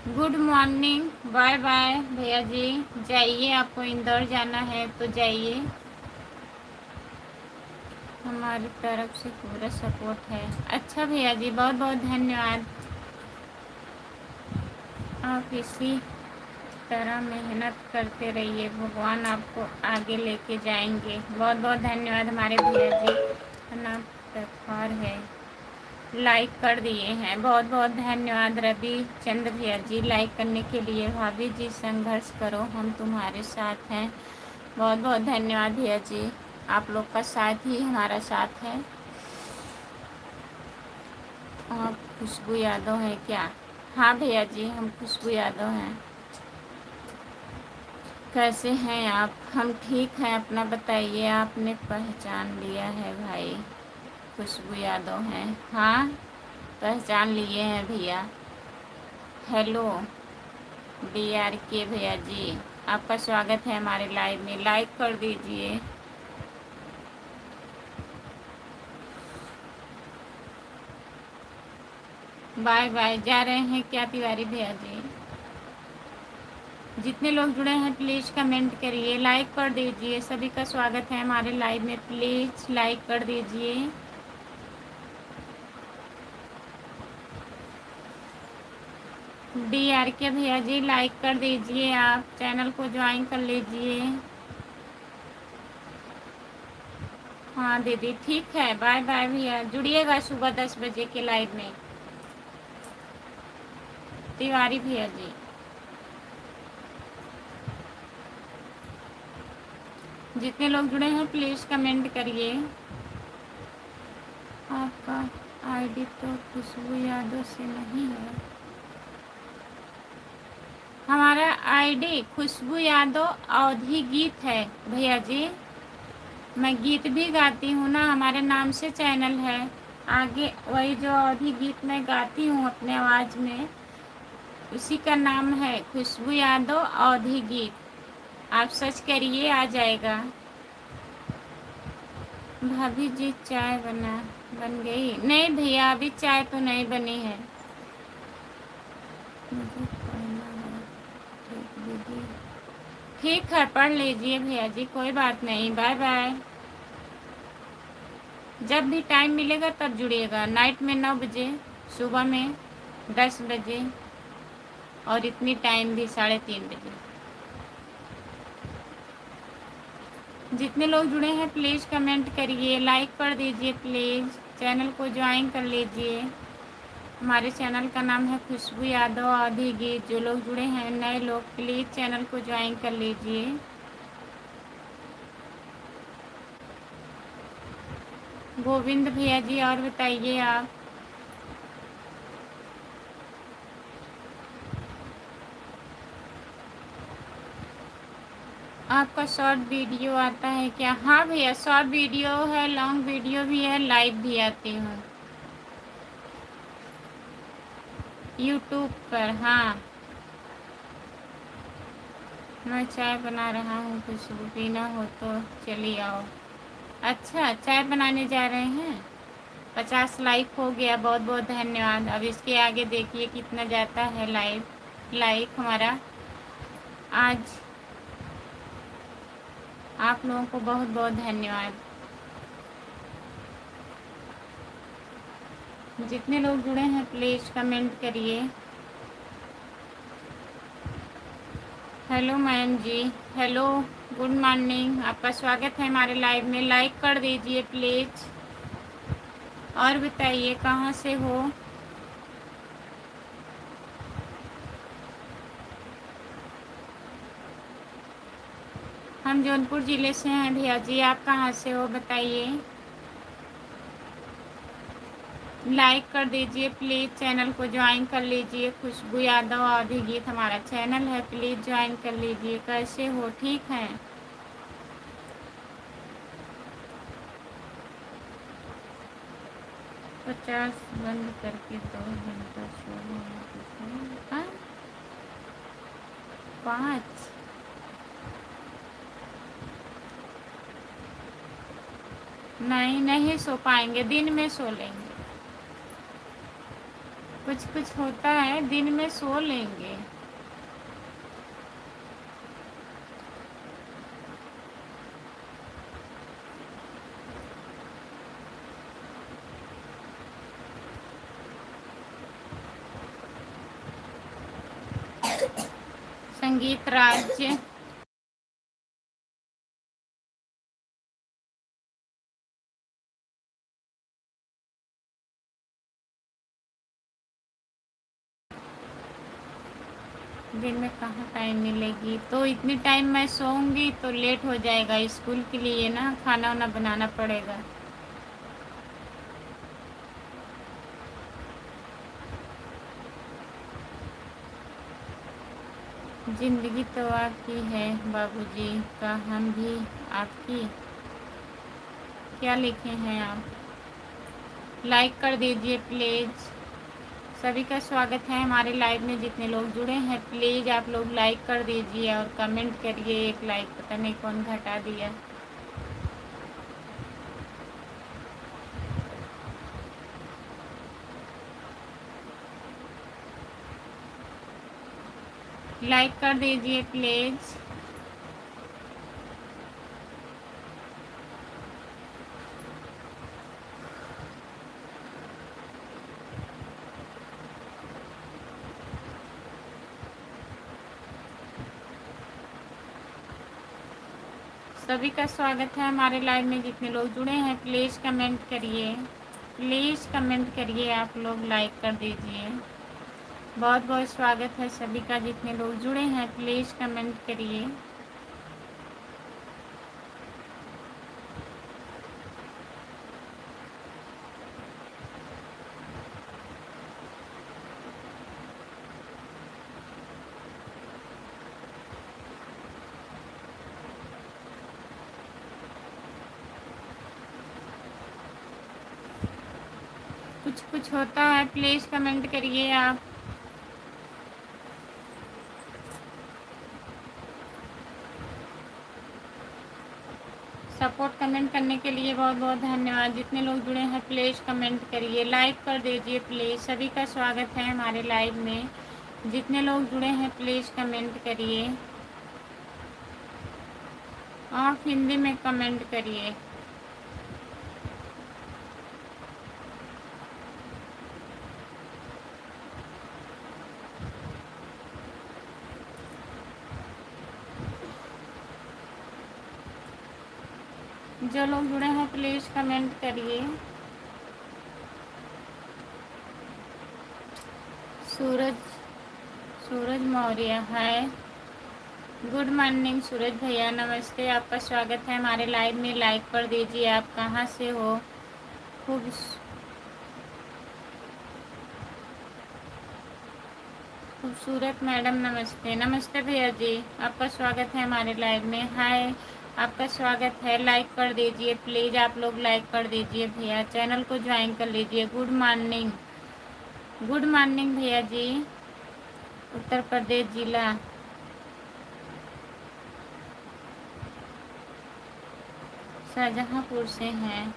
गुड मॉर्निंग, बाय बाय भैया जी। जाइए, आपको इंदौर जाना है तो जाइए। हमारी तरफ से पूरा सपोर्ट है। अच्छा भैया जी, बहुत बहुत धन्यवाद। आप इसी तरह मेहनत करते रहिए, भगवान आपको आगे लेके जाएंगे। बहुत बहुत धन्यवाद हमारे भैया जी का नाम प्रखार है। लाइक कर दिए हैं, बहुत बहुत धन्यवाद रवि चंद्र भैया जी लाइक करने के लिए। भाभी जी संघर्ष करो, हम तुम्हारे साथ हैं। बहुत बहुत धन्यवाद भैया जी, आप लोग का साथ ही हमारा साथ है। आप खुशबू यादव हैं क्या? हाँ भैया जी, हम खुशबू यादव हैं। कैसे हैं आप? हम ठीक हैं, अपना बताइए। आपने पहचान लिया है भाई? खुशबू यादव हैं? हाँ, पहचान लिए हैं भैया। हेलो DRK भैया जी, आपका स्वागत है हमारे लाइव में। लाइक कर दीजिए। Bye bye. जा रहे हैं क्या तिवारी भैया जी? जितने लोग जुड़े हैं प्लीज़ कमेंट करिए, लाइक कर दीजिए। सभी का स्वागत है हमारे लाइव में, प्लीज़ लाइक कर दीजिए। DRK भैया जी लाइक कर दीजिए, आप चैनल को ज्वाइन कर लीजिए। हाँ दीदी ठीक है, बाय बाय भैया। जुड़िएगा सुबह 10 बजे के लाइव में। तिवारी भैया जी, जितने लोग जुड़े हैं प्लीज़ कमेंट करिए। आपका आईडी तो खुशबू यादव से नहीं है। हमारा आईडी खुशबू यादव अवधि गीत है भैया जी। मैं गीत भी गाती हूँ ना, हमारे नाम से चैनल है। आगे वही जो अवधि गीत मैं गाती हूँ अपने आवाज़ में, उसी का नाम है खुशबू यादव अवधि गीत। आप सर्च करिए, आ जाएगा। भाभी जी चाय बन गई? नहीं भैया, अभी चाय तो नहीं बनी है। मुझे पढ़ना है। ठीक दीदी, ठीक है, पढ़ लीजिए भैया जी, कोई बात नहीं। Bye bye. जब भी टाइम मिलेगा तब जुड़िएगा। नाइट में 9 बजे, सुबह में 10 बजे, और इतनी टाइम भी 3:30 बजे। जितने लोग जुड़े हैं प्लीज़ कमेंट करिए, लाइक कर दीजिए प्लीज़। चैनल को ज्वाइन कर लीजिए। हमारे चैनल का नाम है खुशबू यादव आधी गीत। जो लोग जुड़े हैं नए लोग, प्लीज़ चैनल को ज्वाइन कर लीजिए। गोविंद भैया जी, और बताइए आप। आपका शॉर्ट वीडियो आता है क्या? हाँ भैया, शॉर्ट वीडियो है, लॉन्ग वीडियो भी है, लाइव भी आती हूँ यूट्यूब पर। हाँ, मैं चाय बना रहा हूँ, खुशबू पीना हो तो चलिए आओ। अच्छा, चाय बनाने जा रहे हैं। 50 लाइक हो गया, बहुत बहुत धन्यवाद। अब इसके आगे देखिए कितना जाता है लाइक हमारा। आज आप लोगों को बहुत बहुत धन्यवाद। जितने लोग जुड़े हैं प्लीज़ कमेंट करिए। हेलो मैम जी, हेलो, गुड मॉर्निंग, आपका स्वागत है हमारे लाइव में। लाइक कर दीजिए प्लीज़। और बताइए कहाँ से हो? हम जौनपुर ज़िले से हैं भैया जी, आप कहाँ से हो बताइए। लाइक कर दीजिए प्लीज़, चैनल को ज्वाइन कर लीजिए। खुशबू यादव आधी गीत हमारा चैनल है, प्लीज़ ज्वाइन कर लीजिए। कैसे हो, ठीक हैं? 50 बंद करके 2 घंटा छोड़ो। हाँ, 5। नहीं, नहीं सो पाएंगे, दिन में सो लेंगे। कुछ कुछ होता है, दिन में सो लेंगे। संगीत राज्य, दिन में कहाँ टाइम मिलेगी? तो इतनी टाइम मैं सोऊंगी तो लेट हो जाएगा स्कूल के लिए ना, खाना वाना बनाना पड़ेगा। जिंदगी तो आपकी है बाबूजी का, हम भी आपकी। क्या लिखे हैं आप? लाइक कर दीजिए प्लीज़। सभी का स्वागत है हमारे लाइव में। जितने लोग जुड़े हैं प्लीज़ आप लोग लाइक कर दीजिए और कमेंट करिए। एक लाइक पता नहीं कौन घटा दिया। लाइक कर दीजिए प्लीज़। सभी का स्वागत है हमारे लाइव में। जितने लोग जुड़े हैं प्लीज़ कमेंट करिए, प्लीज़ कमेंट करिए। आप लोग लाइक कर दीजिए। बहुत बहुत स्वागत है सभी का। जितने लोग जुड़े हैं प्लीज़ कमेंट करिए। कुछ कुछ होता है, प्लीज़ कमेंट करिए आप। सपोर्ट कमेंट करने के लिए बहुत बहुत धन्यवाद। जितने लोग जुड़े हैं प्लीज़ कमेंट करिए, लाइक कर दीजिए प्लीज़। सभी का स्वागत है हमारे लाइव में। जितने लोग जुड़े हैं प्लीज़ कमेंट करिए। आप हिंदी में कमेंट करिए। जो लोग जुड़े हैं प्लीज़ कमेंट करिए। सूरज सूरज मौर्य है। गुड मॉर्निंग सूरज भैया, नमस्ते, आपका स्वागत है हमारे लाइव में। लाइक कर दीजिए। आप कहाँ से हो? खूब खूबसूरत मैडम, नमस्ते। नमस्ते भैया जी, आपका स्वागत है हमारे लाइव में। हाय, आपका स्वागत है। लाइक कर दीजिए प्लीज़, आप लोग लाइक कर दीजिए भैया। चैनल को ज्वाइन कर लीजिए। गुड मॉर्निंग, गुड मॉर्निंग भैया जी। उत्तर प्रदेश जिला शाहजहाँपुर से हैं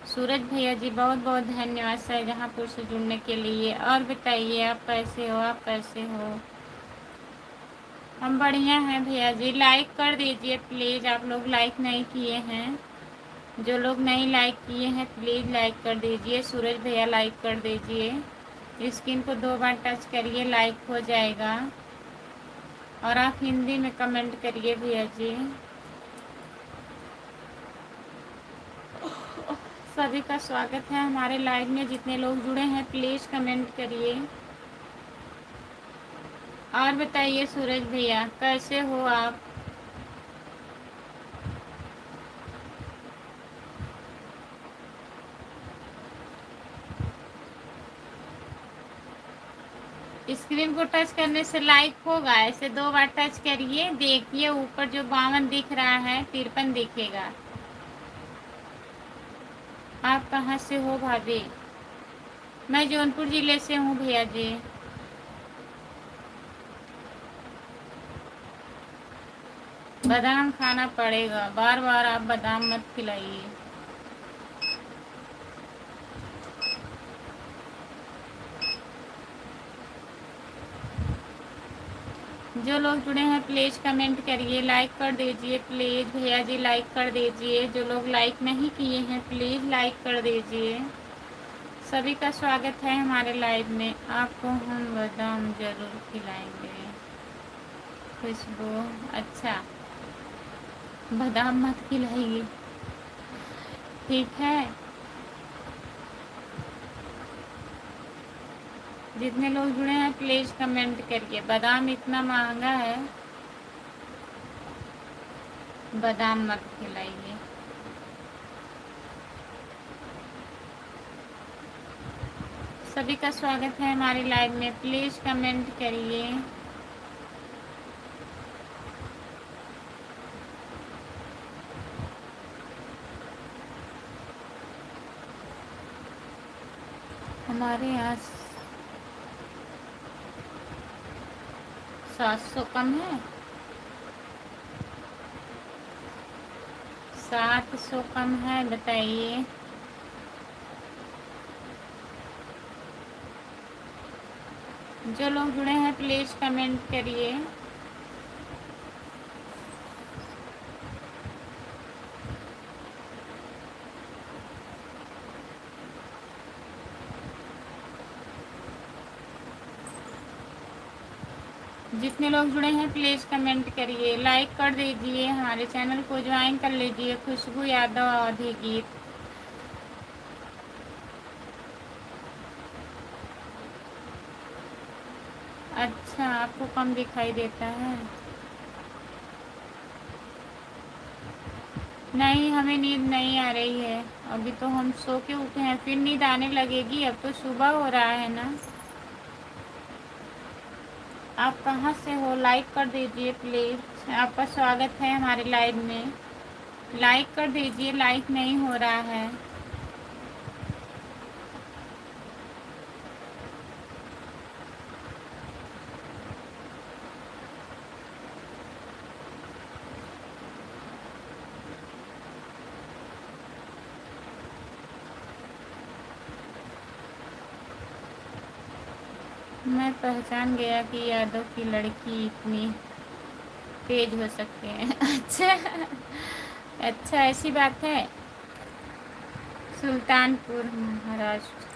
सूरज भैया जी। बहुत बहुत धन्यवाद शाहजहाँपुर से जुड़ने के लिए। और बताइए आप कैसे हो? आप कैसे हो? हम बढ़िया हैं भैया जी। लाइक कर दीजिए प्लीज़, आप लोग लाइक नहीं किए हैं। जो लोग नहीं लाइक किए हैं प्लीज़ लाइक कर दीजिए। सूरज भैया लाइक कर दीजिए। स्क्रीन को 2 बार टच करिए, लाइक हो जाएगा। और आप हिंदी में कमेंट करिए भैया जी। सभी का स्वागत है हमारे लाइव में। जितने लोग जुड़े हैं प्लीज़ कमेंट करिए। और बताइए सूरज भैया कैसे हो आप? स्क्रीन को टच करने से लाइक होगा। ऐसे 2 बार टच करिए, देखिए ऊपर जो 52 दिख रहा है 53 दिखेगा। आप कहाँ से हो भाभी? मैं जौनपुर ज़िले से हूँ भैया जी। बादाम खाना पड़ेगा, बार बार आप बादाम मत खिलाइए। जो लोग जुड़े हैं प्लीज़ कमेंट करिए, लाइक कर दीजिए प्लीज़ भैया जी, लाइक कर दीजिए। जो लोग लाइक नहीं किए हैं प्लीज़ लाइक कर दीजिए। सभी का स्वागत है हमारे लाइव में। आपको हम बादाम ज़रूर खिलाएंगे। खुशबू, अच्छा बादाम मत खिलाइए, ठीक है। जितने लोग जुड़े हैं प्लीज़ कमेंट करिए। बादाम इतना महंगा है, बादाम मत खिलाइए। सभी का स्वागत है हमारे लाइव में। प्लीज़ कमेंट करिए। हमारे यहाँ 700 कम है, 700 कम है, बताइए। जो लोग जुड़े हैं प्लीज़ कमेंट करिए। जितने लोग जुड़े हैं प्लीज़ कमेंट करिए, लाइक कर दीजिए। हमारे चैनल को ज्वाइन कर लीजिए। खुशबू यादव अवधी गीत। अच्छा, आपको कम दिखाई देता है? नहीं, हमें नींद नहीं आ रही है। अभी तो हम सो के उठे हैं, फिर नींद आने लगेगी। अब तो सुबह हो रहा है ना। आप कहाँ से हो? लाइक कर दीजिए प्लीज़। आपका स्वागत है हमारे लाइव में। लाइक कर दीजिए, लाइक नहीं हो रहा है। मैं पहचान गया कि यादव की लड़की इतनी तेज हो सकते हैं। अच्छा, अच्छा ऐसी बात है। सुल्तानपुर महाराष्ट्र।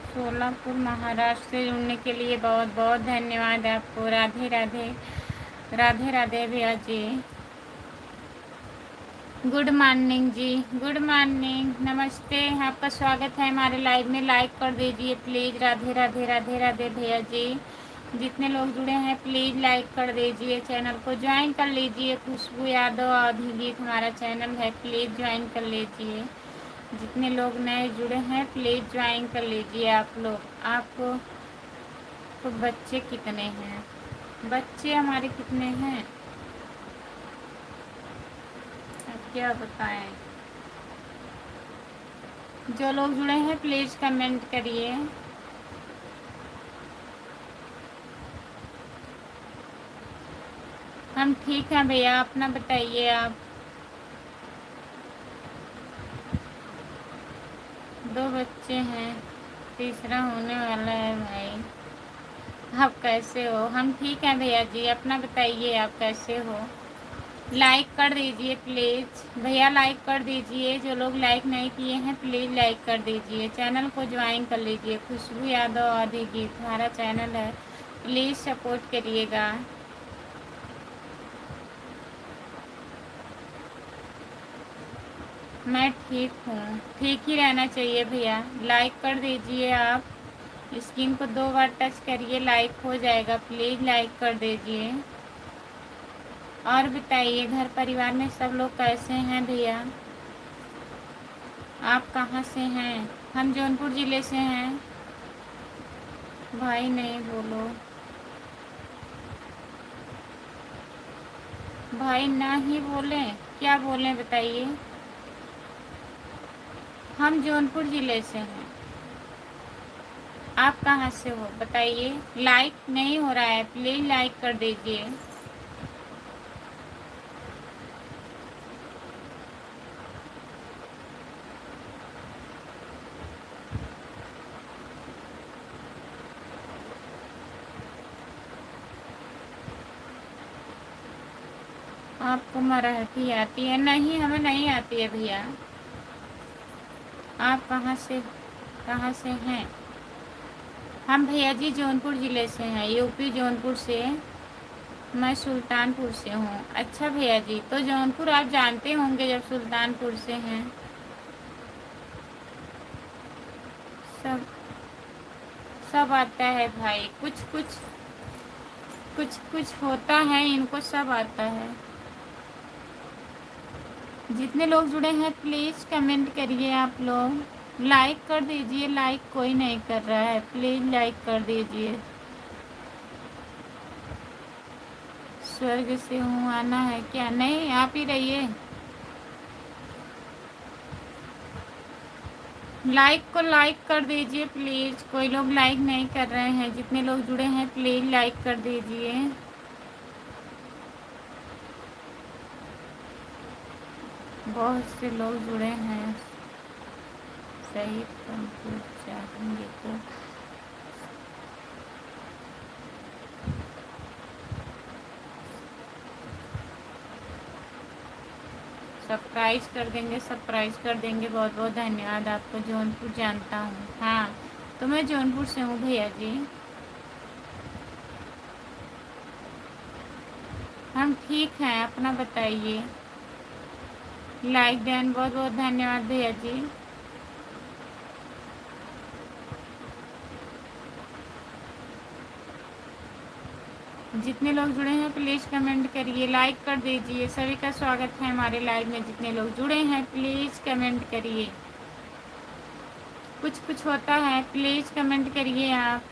सोलापुर महाराष्ट्र से जुड़ने के लिए बहुत बहुत धन्यवाद आपको। राधे राधे, राधे राधे भैया जी। गुड मॉर्निंग जी, गुड मॉर्निंग, नमस्ते। आपका स्वागत है हमारे लाइव में। लाइक कर दीजिए प्लीज़। राधे राधे राधे राधे भैया जी। जितने लोग जुड़े हैं प्लीज़ लाइक कर दीजिए। चैनल को ज्वाइन कर लीजिए। खुशबू यादव आधी गीत हमारा चैनल है, प्लीज़ ज्वाइन कर लीजिए। जितने लोग नए जुड़े हैं प्लीज़ ज्वाइन कर लीजिए। आप लोग, आपको तो बच्चे कितने हैं? बच्चे हमारे कितने हैं अब क्या बताएं। जो लोग जुड़े हैं प्लीज़ कमेंट करिए। हम ठीक हैं भैया, अपना बताइए आप। 2 बच्चे हैं, तीसरा होने वाला है भाई। आप कैसे हो? हम ठीक हैं भैया जी, अपना बताइए आप कैसे हो। लाइक कर दीजिए प्लीज़ भैया, लाइक कर दीजिए। जो लोग लाइक नहीं किए हैं प्लीज़ लाइक कर दीजिए। चैनल को ज्वाइन कर लीजिए। खुशबू यादव आधी गीत हमारा चैनल है, प्लीज़ सपोर्ट करिएगा। मैं ठीक हूँ, ठीक ही रहना चाहिए भैया। लाइक कर दीजिए आप। स्क्रीन को 2 बार टच करिए, लाइक हो जाएगा। प्लीज़ लाइक कर दीजिए। और बताइए घर परिवार में सब लोग कैसे हैं भैया? आप कहाँ से हैं? हम जौनपुर ज़िले से हैं। भाई नहीं बोलो, भाई ना ही बोलें, क्या बोलें बताइए। हम जौनपुर ज़िले से हैं। आप कहाँ से हो बताइए। लाइक नहीं हो रहा है, प्लीज़ लाइक कर दीजिए। आपको मराठी आती है? नहीं, हमें नहीं आती है भैया। आप कहाँ से हैं? हम भैया जी जौनपुर ज़िले से हैं, यूपी जौनपुर से। मैं सुल्तानपुर से हूँ। अच्छा भैया जी, तो जौनपुर आप जानते होंगे जब सुल्तानपुर से हैं। सब सब आता है भाई, कुछ होता है, इनको सब आता है। जितने लोग जुड़े हैं प्लीज़ कमेंट करिए। आप लोग लाइक कर दीजिए। लाइक कोई नहीं कर रहा है, प्लीज़ लाइक कर दीजिए। स्वर्ग से हूँ, आना है क्या? नहीं, आप ही रहिए। लाइक को लाइक कर दीजिए प्लीज़। कोई लोग लाइक नहीं कर रहे हैं। जितने लोग जुड़े हैं प्लीज़ लाइक कर दीजिए। बहुत से लोग जुड़े हैं। सही तुमको चाहेंगे तो सरप्राइज़ कर देंगे, सरप्राइज़ कर देंगे। बहुत बहुत धन्यवाद आपको। जौनपुर जानता हूँ, हाँ तो मैं जौनपुर से हूँ भैया जी। हम ठीक हैं, अपना बताइए। लाइक देन, बहुत बहुत धन्यवाद भैया जी। जितने लोग जुड़े हैं प्लीज़ कमेंट करिए, लाइक कर दीजिए। सभी का स्वागत है हमारे लाइव में। जितने लोग जुड़े हैं प्लीज़ कमेंट करिए। कुछ होता है, प्लीज़ कमेंट करिए आप।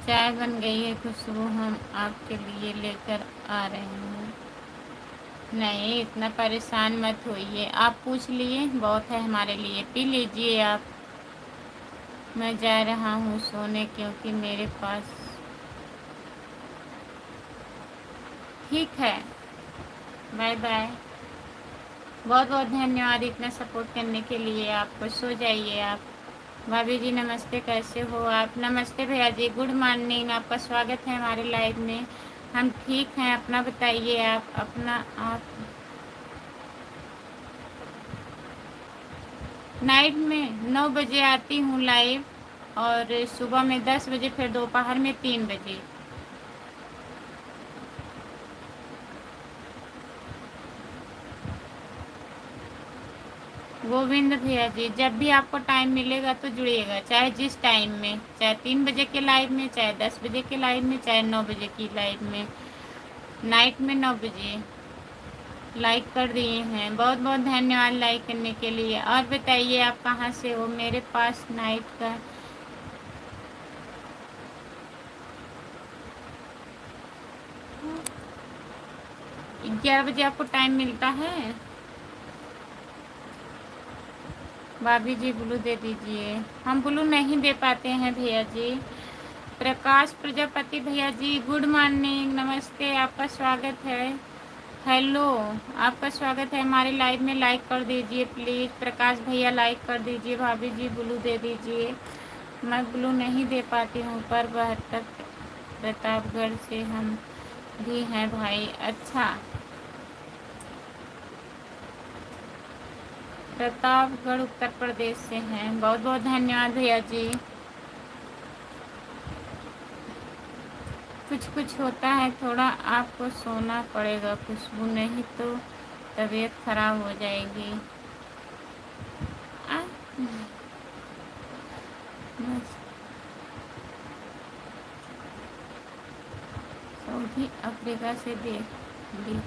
चाय बन गई है खुशबू, हम आपके लिए लेकर आ रहे हैं। नहीं, इतना परेशान मत होइए। आप पूछ लिए, बहुत है हमारे लिए। पी लीजिए आप। मैं जा रहा हूँ सोने, क्योंकि मेरे पास। ठीक है, बाय बाय। बहुत बहुत धन्यवाद इतना सपोर्ट करने के लिए। आपको सो जाइए आप। भाभी जी नमस्ते, कैसे हो आप? नमस्ते भैया जी, गुड मॉर्निंग, आपका स्वागत है हमारे लाइव में। हम ठीक हैं, अपना बताइए आप अपना। आप नाइट में 9 बजे आती हूँ लाइव, और सुबह में 10 बजे, फिर दोपहर में 3 बजे। गोविंद भैया जी, जब भी आपको टाइम मिलेगा तो जुड़िएगा, चाहे जिस टाइम में, चाहे 3 बजे के लाइव में, चाहे 10 बजे के लाइव में, चाहे 9 बजे की लाइव में। नाइट में 9 बजे लाइक कर दिए हैं, बहुत बहुत धन्यवाद लाइक करने के लिए। और बताइए आप कहाँ से हो? मेरे पास नाइट का 11 बजे आपको टाइम मिलता है। भाभी जी ब्लू दे दीजिए। हम ब्लू नहीं दे पाते हैं भैया जी। प्रकाश प्रजापति भैया जी, गुड मॉर्निंग, नमस्ते, आपका स्वागत है। हेलो, आपका स्वागत है हमारे लाइव में। लाइक कर दीजिए प्लीज़। प्रकाश भैया लाइक कर दीजिए। भाभी जी ब्लू दे दीजिए। मैं ब्लू नहीं दे पाती हूँ, पर 72 प्रतापगढ़ से हम भी हैं भाई। अच्छा, प्रतापगढ़ उत्तर प्रदेश से हैं। बहुत बहुत धन्यवाद भैया जी। कुछ कुछ होता है, थोड़ा आपको सोना पड़ेगा खुशबू, नहीं तो तबीयत खराब हो जाएगी। आ, बस सऊदी अफ्रीका से दे दी।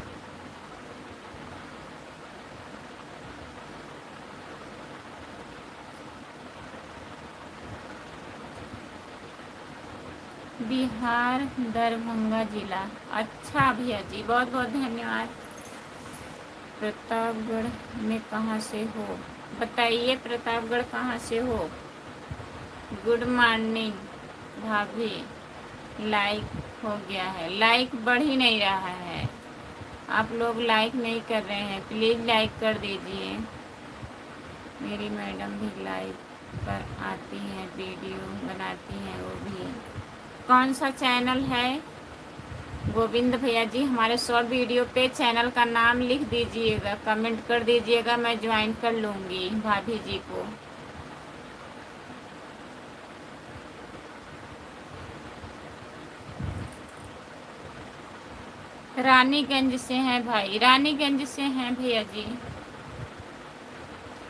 बिहार, दरभंगा जिला। अच्छा भैया जी, बहुत बहुत धन्यवाद। प्रतापगढ़ में कहाँ से हो? बताइए प्रतापगढ़ कहाँ से हो? गुड मॉर्निंग भाभी। लाइक हो गया है, लाइक बढ़ ही नहीं रहा है। आप लोग लाइक नहीं कर रहे हैं, प्लीज़ लाइक कर दीजिए। मेरी मैडम भी लाइव पर आती हैं, वीडियो बनाती हैं वो भी। कौन सा चैनल है? गोविंद भैया जी, हमारे शॉर्ट वीडियो पे चैनल का नाम लिख दीजिएगा, कमेंट कर दीजिएगा, मैं ज्वाइन कर लूँगी भाभी जी को। रानीगंज से हैं भाई, रानीगंज से हैं भैया जी।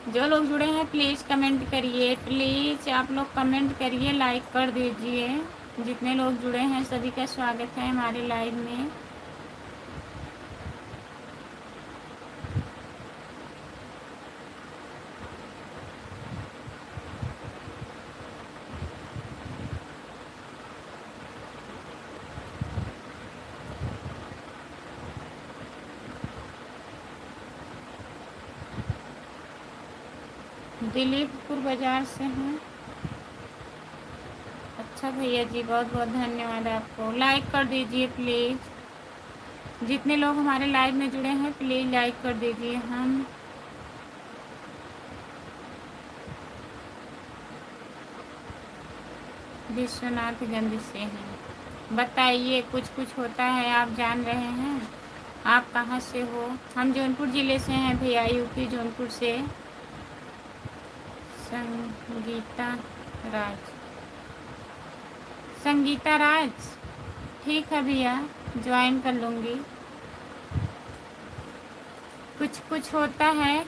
जो लोग जुड़े हैं प्लीज़ कमेंट करिए, प्लीज़ आप लोग कमेंट करिए, लाइक कर दीजिए। जितने लोग जुड़े हैं सभी का स्वागत है हमारे लाइव में। दिलीपपुर बाज़ार से हैं। अच्छा भैया जी, बहुत बहुत धन्यवाद आपको। लाइक कर दीजिए प्लीज़। जितने लोग हमारे लाइव में जुड़े हैं प्लीज़ लाइक कर दीजिए। हम विश्वनाथगंज से हैं। बताइए, कुछ कुछ होता है, आप जान रहे हैं। आप कहाँ से हो? हम जौनपुर ज़िले से हैं भैया, यूपी जौनपुर से। संगीता राज, संगीता राज, ठीक है भैया, ज्वाइन कर लूँगी। कुछ कुछ होता है,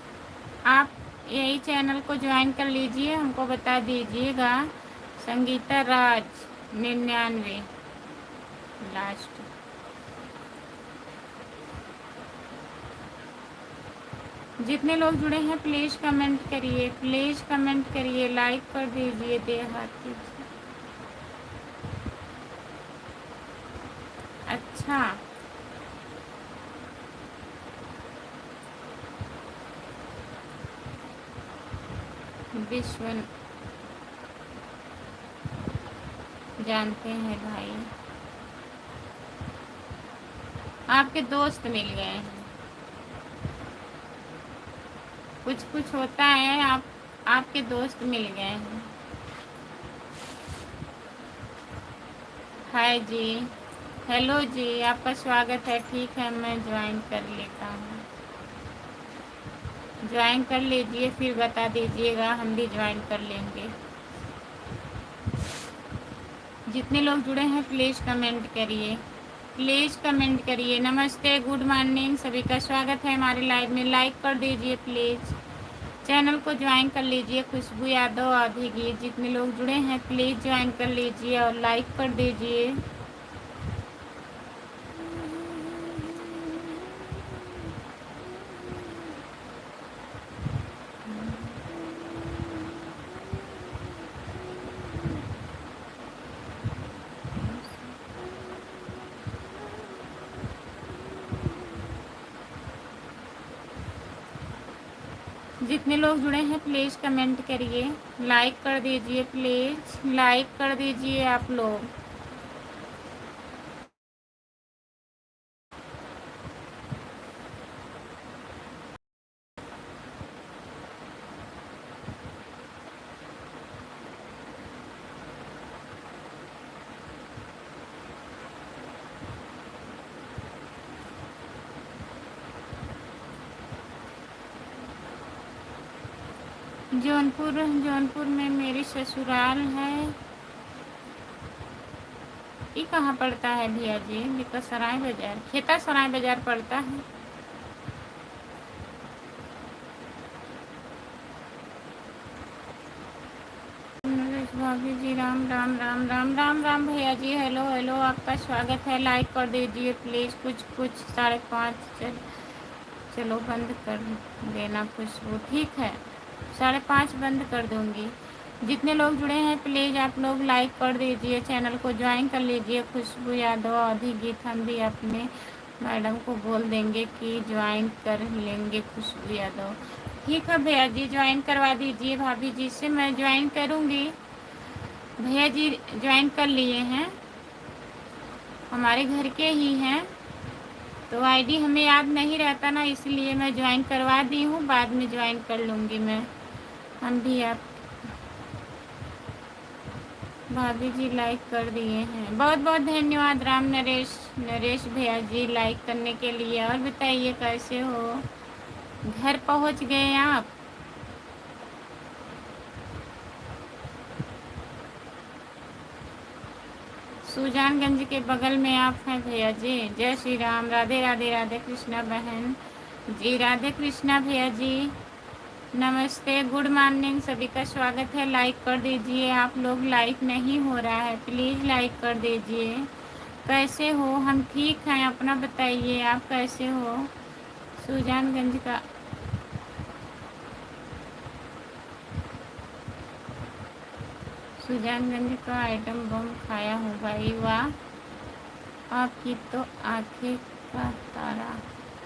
आप यही चैनल को ज्वाइन कर लीजिए, हमको बता दीजिएगा। संगीता राज 99 लास्ट। जितने लोग जुड़े हैं प्लीज़ कमेंट करिए, प्लीज़ कमेंट करिए, लाइक कर दीजिए, देहाती। अच्छा, विश्व जानते हैं भाई, आपके दोस्त मिल गए हैं। कुछ कुछ होता है, आपके दोस्त मिल गए हैं। हाय जी, हेलो जी, आपका स्वागत है। ठीक है, मैं ज्वाइन कर लेता हूँ। ज्वाइन कर लीजिए, फिर बता दीजिएगा, हम भी ज्वाइन कर लेंगे। जितने लोग जुड़े हैं प्लीज़ कमेंट करिए, प्लीज़ कमेंट करिए। नमस्ते, गुड मॉर्निंग, सभी का स्वागत है हमारे लाइव में। लाइक कर दीजिए प्लीज़, चैनल को ज्वाइन कर लीजिए। खुशबू यादव आधी गीत, जितने लोग जुड़े हैं प्लीज़ ज्वाइन कर लीजिए और लाइक कर दीजिए। जितने लोग जुड़े हैं प्लीज़ कमेंट करिए, लाइक कर दीजिए, प्लीज़ लाइक कर दीजिए आप लोग। जौनपुर में मेरी ससुराल है। ये कहाँ पड़ता है भैया जी? बिका सराय बाजार, खेता सराय बाजार पड़ता है। नरेश भाभी जी, राम राम राम राम राम राम भैया जी, हेलो हेलो, आपका स्वागत है। लाइक कर दीजिए प्लीज़। कुछ 5:30 चलो बंद कर देना खुशबू, ठीक है 5:30 बंद कर दूँगी। जितने लोग जुड़े हैं प्लीज़ आप लोग लाइक कर दीजिए, चैनल को ज्वाइन कर लीजिए। खुशबू यादव आधी गीत, हम भी अपने मैडम को बोल देंगे कि ज्वाइन कर लेंगे खुशबू यादव। ठीक है भैया जी, ज्वाइन करवा दीजिए। भाभी जी से मैं ज्वाइन करूँगी। भैया जी ज्वाइन कर लिए हैं, हमारे घर के ही हैं, तो आईडी हमें याद नहीं रहता ना, इसलिए मैं ज्वाइन करवा दी हूँ, बाद में ज्वाइन कर लूँगी मैं। हम भी आप भाभी जी लाइक कर दिए हैं, बहुत बहुत धन्यवाद। राम नरेश भैया जी लाइक करने के लिए। और बताइए कैसे हो, घर पहुँच गए आप? सुजानगंज के बगल में आप हैं भैया जी। जय श्री राम, राधे राधे, राधे कृष्णा बहन जी, राधे कृष्णा भैया जी, नमस्ते, गुड मॉर्निंग, सभी का स्वागत है। लाइक कर दीजिए आप लोग, लाइक नहीं हो रहा है, प्लीज़ लाइक कर दीजिए। कैसे हो? हम ठीक हैं, अपना बताइए, आप कैसे हो? सुजानगंज का आइटम बम खाया हूँ भाई, वाह, आपकी तो आंखें का तारा।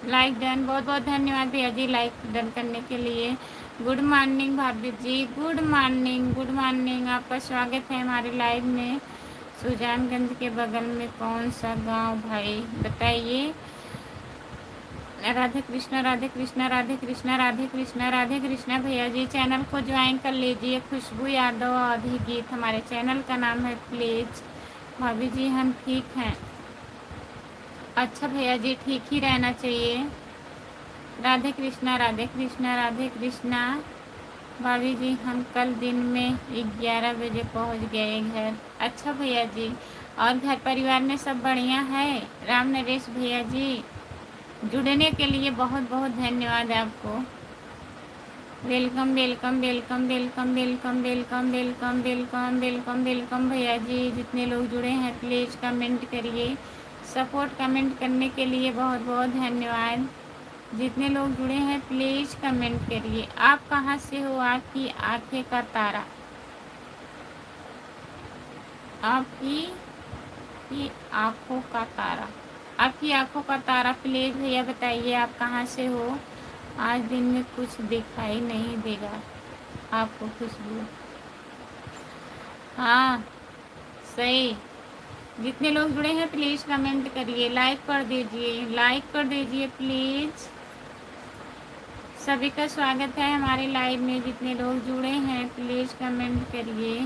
लाइक डन, बहुत बहुत धन्यवाद भैया जी लाइक डन करने के लिए। गुड मॉर्निंग भाभी जी, गुड मॉर्निंग, गुड मॉर्निंग, आपका स्वागत है हमारे लाइव में। सुजानगंज के बगल में कौन सा गांव भाई बताइए? राधे कृष्णा, राधे कृष्णा, राधे कृष्णा, राधे कृष्णा, राधे कृष्णा भैया जी, चैनल को ज्वाइन कर लीजिए। खुशबू यादव आधी गीत हमारे चैनल का नाम है, प्लीज़। भाभी जी हम ठीक हैं। अच्छा भैया जी, ठीक ही रहना चाहिए। राधे कृष्णा, राधे कृष्णा, राधे कृष्णा। भाभी जी हम कल दिन में 11 बजे पहुंच गए घर। अच्छा भैया जी, और घर परिवार में सब बढ़िया है? राम नरेश भैया जी, जुड़ने के लिए बहुत बहुत धन्यवाद आपको। Welcome welcome welcome welcome welcome welcome welcome welcome welcome welcome भैया जी। जितने लोग जुड़े हैं प्लीज़ कमेंट करिए, सपोर्ट कमेंट करने के लिए बहुत बहुत धन्यवाद। जितने लोग जुड़े हैं प्लीज़ कमेंट करिए। आप कहाँ से हो? आपकी आंखें का तारा, आपकी की आँखों का तारा, आपकी आँखों का तारा, प्लीज़ भैया बताइए आप कहाँ से हो? आज दिन में कुछ दिखाई नहीं देगा आपको खुशबू। हाँ सही। जितने लोग जुड़े हैं प्लीज़ कमेंट करिए, लाइक कर दीजिए, लाइक कर दीजिए प्लीज़। सभी का स्वागत है हमारे लाइव में। जितने लोग जुड़े हैं प्लीज़ कमेंट करिए।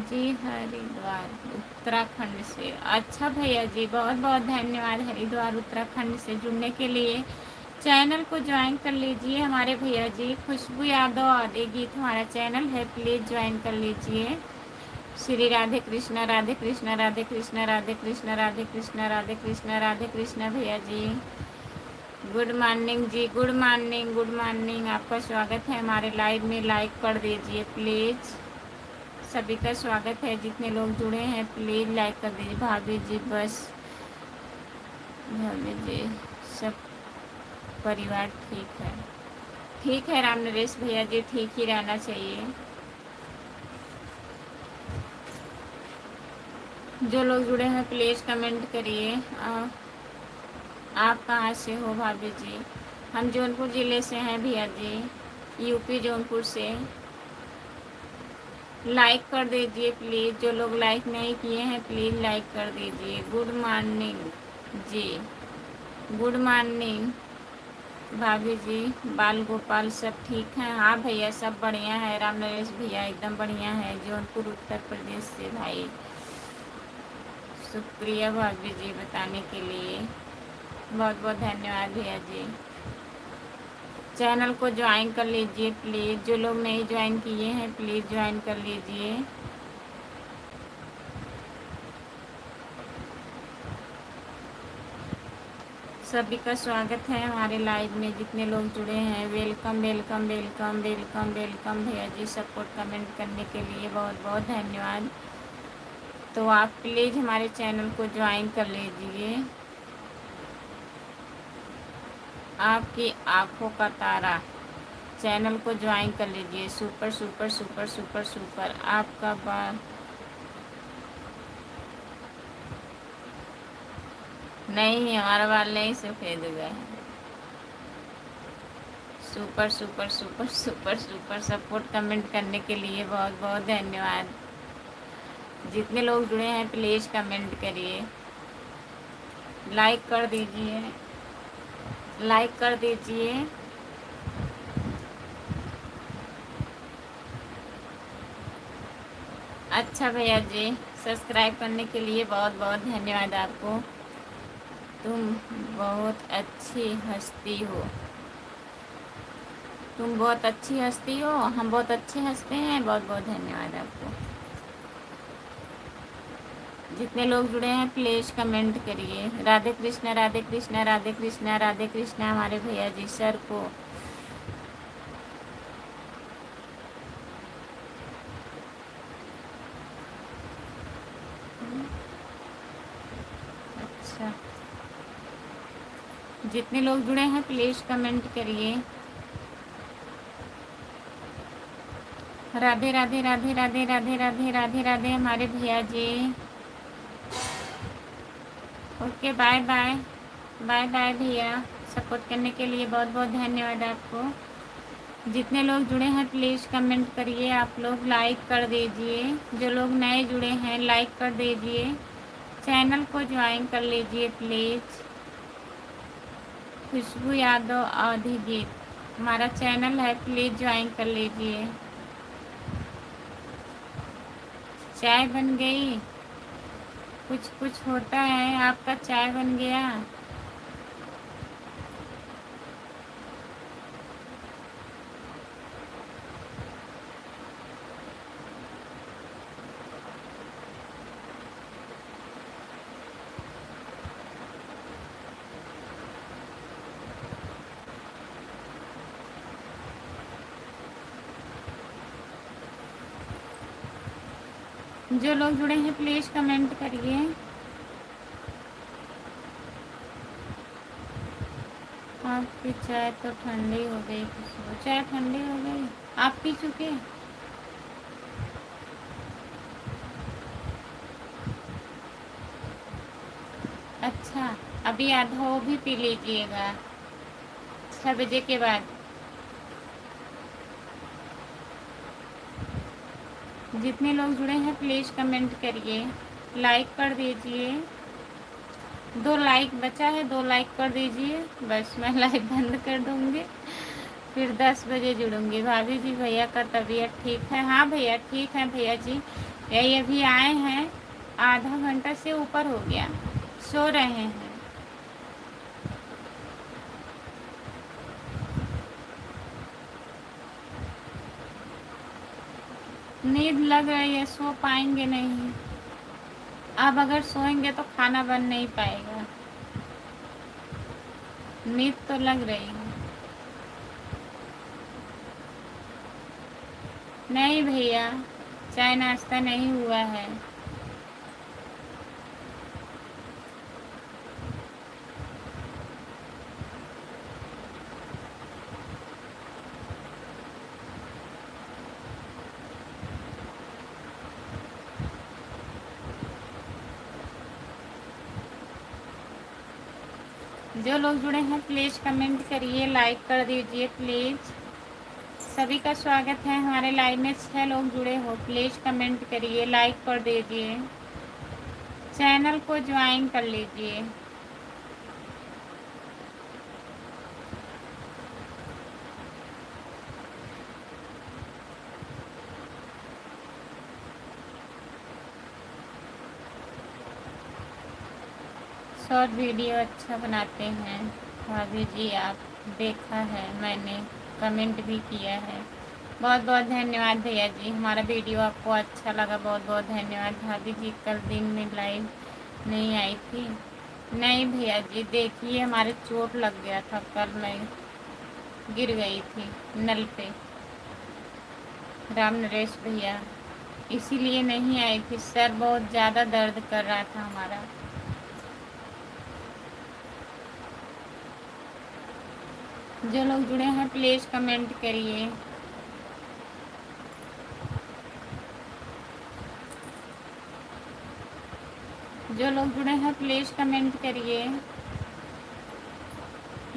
जी हरिद्वार उत्तराखंड से, अच्छा भैया जी, बहुत बहुत धन्यवाद हरिद्वार उत्तराखंड से जुड़ने के लिए। चैनल को ज्वाइन कर लीजिए हमारे भैया जी। खुशबू यादव आदि गीत हमारा चैनल है, प्लीज़ ज्वाइन कर लीजिए। श्री राधे कृष्णा राधे कृष्णा राधे कृष्णा राधे कृष्णा राधे कृष्णा राधे कृष्णा राधे कृष्णा भैया जी। गुड मॉर्निंग जी, गुड मॉर्निंग, गुड मॉर्निंग। आपका स्वागत है हमारे लाइव में, लाइक कर दीजिए प्लीज़। सभी का स्वागत है, जितने लोग जुड़े हैं प्लीज़ लाइक कर दीजिए। भाभी जी बस, भाभी जी सब परिवार ठीक है? ठीक है राम नरेश भैया जी, ठीक ही रहना चाहिए। जो लोग जुड़े हैं प्लीज़ कमेंट करिए। आप कहाँ से हो भाभी जी? हम जौनपुर ज़िले से हैं भैया जी, यूपी जौनपुर से। लाइक कर दीजिए प्लीज़। जो लोग लाइक नहीं किए हैं प्लीज़ लाइक कर दीजिए। गुड मॉर्निंग जी, गुड मॉर्निंग भाभी जी। बाल गोपाल सब ठीक हैं? हाँ भैया सब बढ़िया है। राम नरेश भैया एकदम बढ़िया है, जौनपुर उत्तर प्रदेश से भाई। शुक्रिया भाभी जी बताने के लिए, बहुत बहुत धन्यवाद भैया जी। चैनल को ज्वाइन कर लीजिए प्लीज़। जो लोग नहीं ज्वाइन किए हैं प्लीज़ ज्वाइन कर लीजिए। सभी का स्वागत है हमारे लाइव में। जितने लोग जुड़े हैं welcome welcome welcome welcome welcome भैया जी। सपोर्ट कमेंट करने के लिए बहुत बहुत धन्यवाद। तो आप प्लीज़ हमारे चैनल को ज्वाइन कर लीजिए। आपकी आंखों का तारा चैनल को ज्वाइन कर लीजिए। Super super super super super. आपका बाल नहीं, हमारा बाल नहीं सफ़ेद हुआ है। Super super super super super. Support comment करने के लिए बहुत बहुत धन्यवाद। जितने लोग जुड़े हैं प्लीज़ कमेंट करिए, लाइक कर दीजिए, लाइक कर दीजिए। अच्छा भैया जी, सब्सक्राइब करने के लिए बहुत बहुत धन्यवाद आपको। तुम बहुत अच्छी हस्ती हो, तुम बहुत अच्छी हस्ती हो, हम बहुत अच्छे हंसते हैं। बहुत बहुत धन्यवाद आपको। जितने लोग जुड़े हैं प्लीज़ कमेंट करिए। राधे कृष्णा राधे कृष्णा राधे कृष्णा राधे कृष्णा हमारे भैया जी सर को। अच्छा, जितने लोग जुड़े हैं प्लीज़ कमेंट करिए। राधे राधे राधे राधे राधे राधे राधे राधे हमारे भैया जी। Okay bye bye, bye bye भैया। सपोर्ट करने के लिए बहुत बहुत धन्यवाद आपको। जितने लोग जुड़े हैं प्लीज़ कमेंट करिए। आप लोग लाइक कर दीजिए। जो लोग नए जुड़े हैं लाइक कर दीजिए। चैनल को ज्वाइन कर लीजिए प्लीज़। खुशबू यादव आदि गीत हमारा चैनल है, प्लीज़ ज्वाइन कर लीजिए। चाय बन गई? कुछ कुछ होता है। आपका चाय बन गया? जो लोग जुड़े हैं प्लीज़ कमेंट करिए। आपकी चाय तो ठंडी हो गई खुशबू। चाय ठंडी हो गई? आप पी चुके? अच्छा, अभी आधा वो भी पी लीजिएगा 6 बजे के बाद। जितने लोग जुड़े हैं प्लीज़ कमेंट करिए, लाइक कर दीजिए। 2 लाइक बचा है, 2 लाइक कर दीजिए, बस मैं लाइव बंद कर दूँगी, फिर 10 बजे जुड़ूँगी। भाभी जी भैया का तबीयत ठीक है? हाँ भैया ठीक है भैया जी, यही अभी आए हैं, आधा घंटा से ऊपर हो गया, सो रहे हैं। नींद लग रही है, सो पाएंगे नहीं। अब अगर सोएंगे तो खाना बन नहीं पाएगा। नींद तो लग रही है। नहीं भैया, चाय नाश्ता नहीं हुआ है। जो लोग जुड़े हैं प्लीज़ कमेंट करिए, लाइक कर दीजिए प्लीज़। सभी का स्वागत है हमारे लाइव में। 6 लोग जुड़े हो, प्लीज़ कमेंट करिए, लाइक कर दीजिए, चैनल को ज्वाइन कर लीजिए। शॉर्ट वीडियो अच्छा बनाते हैं भाभी जी आप, देखा है मैंने, कमेंट भी किया है। बहुत बहुत धन्यवाद भैया जी, हमारा वीडियो आपको अच्छा लगा, बहुत बहुत धन्यवाद। भाभी जी कल दिन में लाइव नहीं आई थी? नहीं भैया जी, देखिए हमारे चोट लग गया था, कल मैं गिर गई थी नल पे, राम नरेश भैया, इसीलिए नहीं आई थी। सर बहुत ज़्यादा दर्द कर रहा था हमारा। जो लोग जुड़े हैं प्लीज़ कमेंट करिए। जो लोग जुड़े हैं प्लीज़ कमेंट करिए,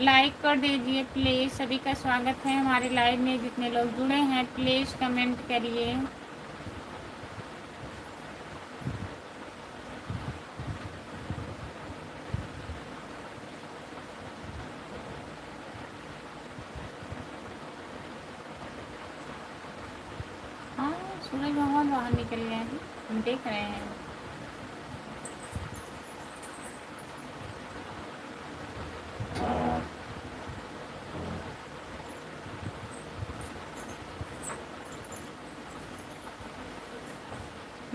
लाइक कर दीजिए प्लीज़। सभी का स्वागत है हमारे लाइव में, जितने लोग जुड़े हैं प्लीज़ कमेंट करिए। हाँ, सूरज भगवान बाहर निकल गए हैं, हम देख रहे हैं।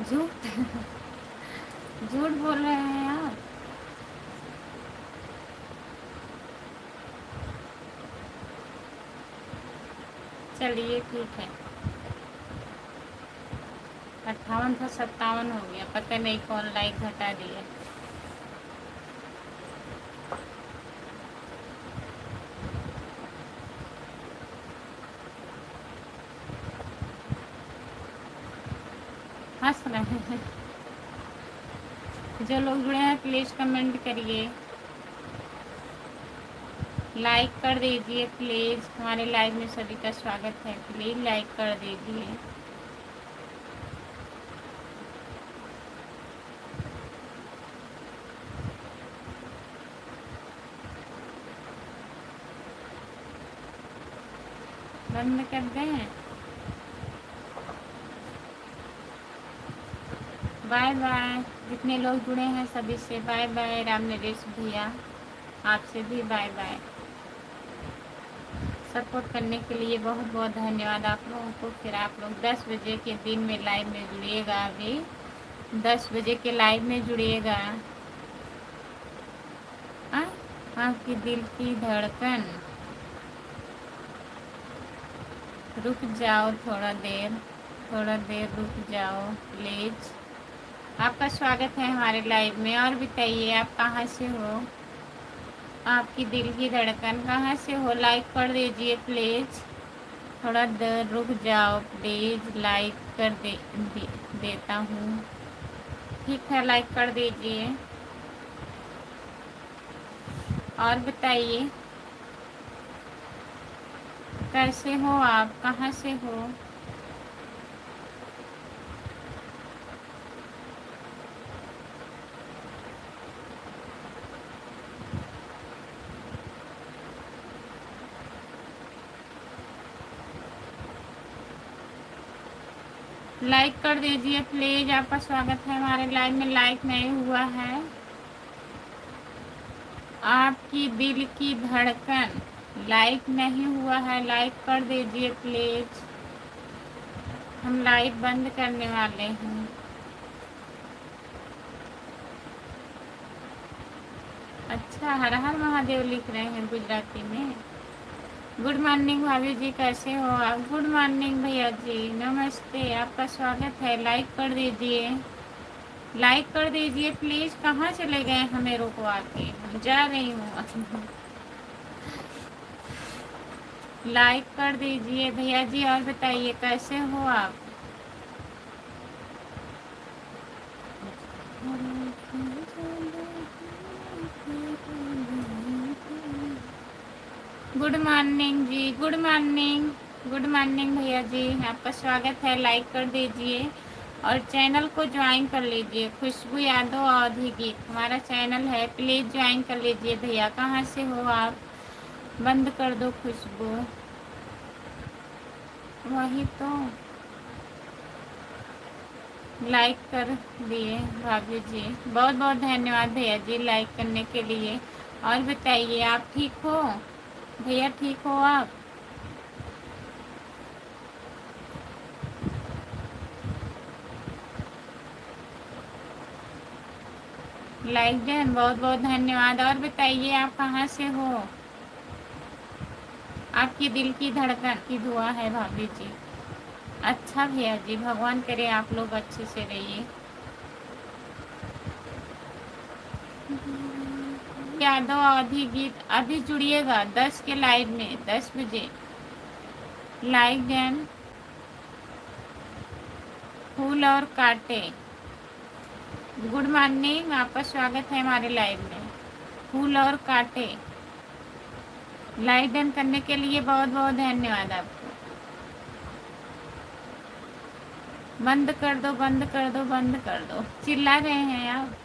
झूठ झूठ बोल रहे हैं आप। चलिए ठीक है, 58 था 57 हो गया, पता नहीं कौन लाइक घटा दिया। हंस रहे हैं। जो लोग जुड़े हैं प्लीज़ कमेंट करिए, लाइक कर दीजिए प्लीज़। हमारे लाइव में सभी का स्वागत है, प्लीज़ लाइक कर दीजिए। बंद कर दें? Bye bye. जितने लोग जुड़े हैं सभी से बाय बाय। राम नरेश भैया आपसे भी बाय बाय। सपोर्ट करने के लिए बहुत बहुत धन्यवाद आप लोगों को। फिर आप लोग 10 बजे के दिन में लाइव में जुड़िएगा, अभी 10 बजे के लाइव में जुड़िएगा। आपकी दिल की धड़कन, रुक जाओ थोड़ा देर रुक जाओ प्लीज़। आपका स्वागत है हमारे लाइव में। और बताइए आप कहाँ से हो? आपकी दिल की धड़कन कहाँ से हो? लाइक कर दीजिए प्लीज़। थोड़ा देर रुक जाओ प्लीज़, लाइक कर देता हूँ। ठीक है, लाइक कर दीजिए। और बताइए कैसे हो आप, कहाँ से हो? लाइक कर दीजिए प्लीज। आपका स्वागत है हमारे लाइव में। लाइक नहीं हुआ है, आपकी दिल की धड़कन लाइक नहीं हुआ है, लाइक कर दीजिए प्लीज। हम लाइव बंद करने वाले हैं। अच्छा, हर हर महादेव लिख रहे हैं गुजराती में। गुड मॉर्निंग भाभी जी, कैसे हो आप? गुड मॉर्निंग भैया जी, नमस्ते, आपका स्वागत है। लाइक कर दीजिए, लाइक कर दीजिए प्लीज। कहाँ चले गए हैं मेरे को आके? हम जा रही हूँ। लाइक कर दीजिए भैया जी। और बताइए कैसे हो आप? गुड मॉर्निंग जी, गुड मॉर्निंग, गुड मॉर्निंग भैया जी, आपका स्वागत है। लाइक कर दीजिए और चैनल को ज्वाइन कर लीजिए। खुशबू यादव अवधी गीत हमारा चैनल है, प्लीज़ ज्वाइन कर लीजिए भैया। कहाँ से हो आप? बंद कर दो खुशबू। वही तो, लाइक कर दिए भाभी जी, बहुत बहुत धन्यवाद भैया जी लाइक करने के लिए। और बताइए आप ठीक हो भैया? ठीक हो आप? लाइक दें, बहुत बहुत धन्यवाद। और बताइए आप कहाँ से हो? आपकी दिल की धड़कन की दुआ है भाभी जी। अच्छा भैया जी, भगवान करे आप लोग अच्छे से रहिए। यादव अवधी गीत, अभी जुड़िएगा 10 के लाइव में, 10 बजे। लाइक देन, फूल और कांटे। गुड मॉर्निंग, आपका स्वागत है हमारे लाइव में। फूल और कांटे, लाइक डन करने के लिए बहुत बहुत धन्यवाद आपको। बंद कर दो, बंद कर दो, बंद कर दो, चिल्ला रहे हैं आप।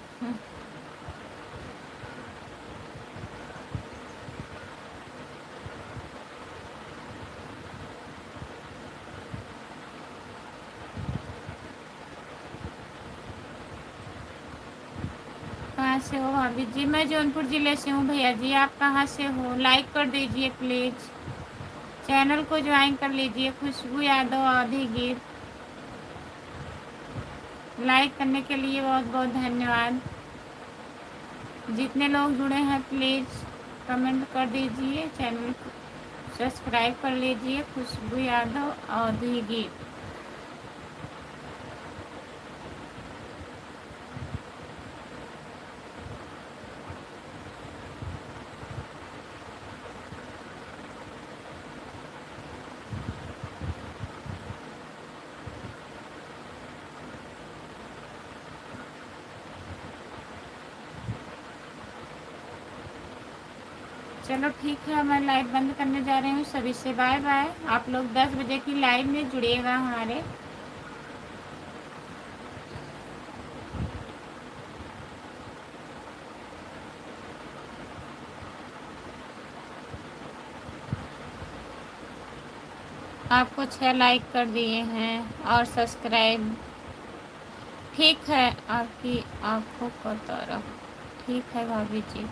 कहाँ से हो भाभी जी? मैं जौनपुर ज़िले से हूँ भैया जी। आप कहाँ से हो? लाइक कर दीजिए प्लीज़, चैनल को ज्वाइन कर लीजिए। खुशबू यादव अवधी गीत, लाइक करने के लिए बहुत बहुत धन्यवाद। जितने लोग जुड़े हैं प्लीज़ कमेंट कर दीजिए, चैनल को सब्सक्राइब कर लीजिए। खुशबू यादव अवधी गीत। चलो ठीक है, मैं लाइव बंद करने जा रही हूँ। सभी से बाय बाय। आप लोग 10 बजे की लाइव में जुड़िएगा हमारे। आपको 6 लाइक कर दिए हैं और सब्सक्राइब। ठीक है, आपकी आंखों का तारा। ठीक है भाभी जी,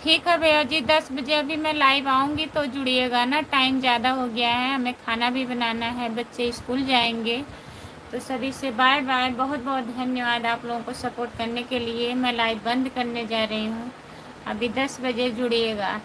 ठीक है भैया जी। 10 बजे अभी मैं लाइव आऊँगी तो जुड़िएगा ना। टाइम ज़्यादा हो गया है, हमें खाना भी बनाना है, बच्चे स्कूल जाएंगे। तो सभी से बाय बाय। बहुत बहुत धन्यवाद आप लोगों को सपोर्ट करने के लिए। मैं लाइव बंद करने जा रही हूँ, अभी 10 बजे जुड़िएगा।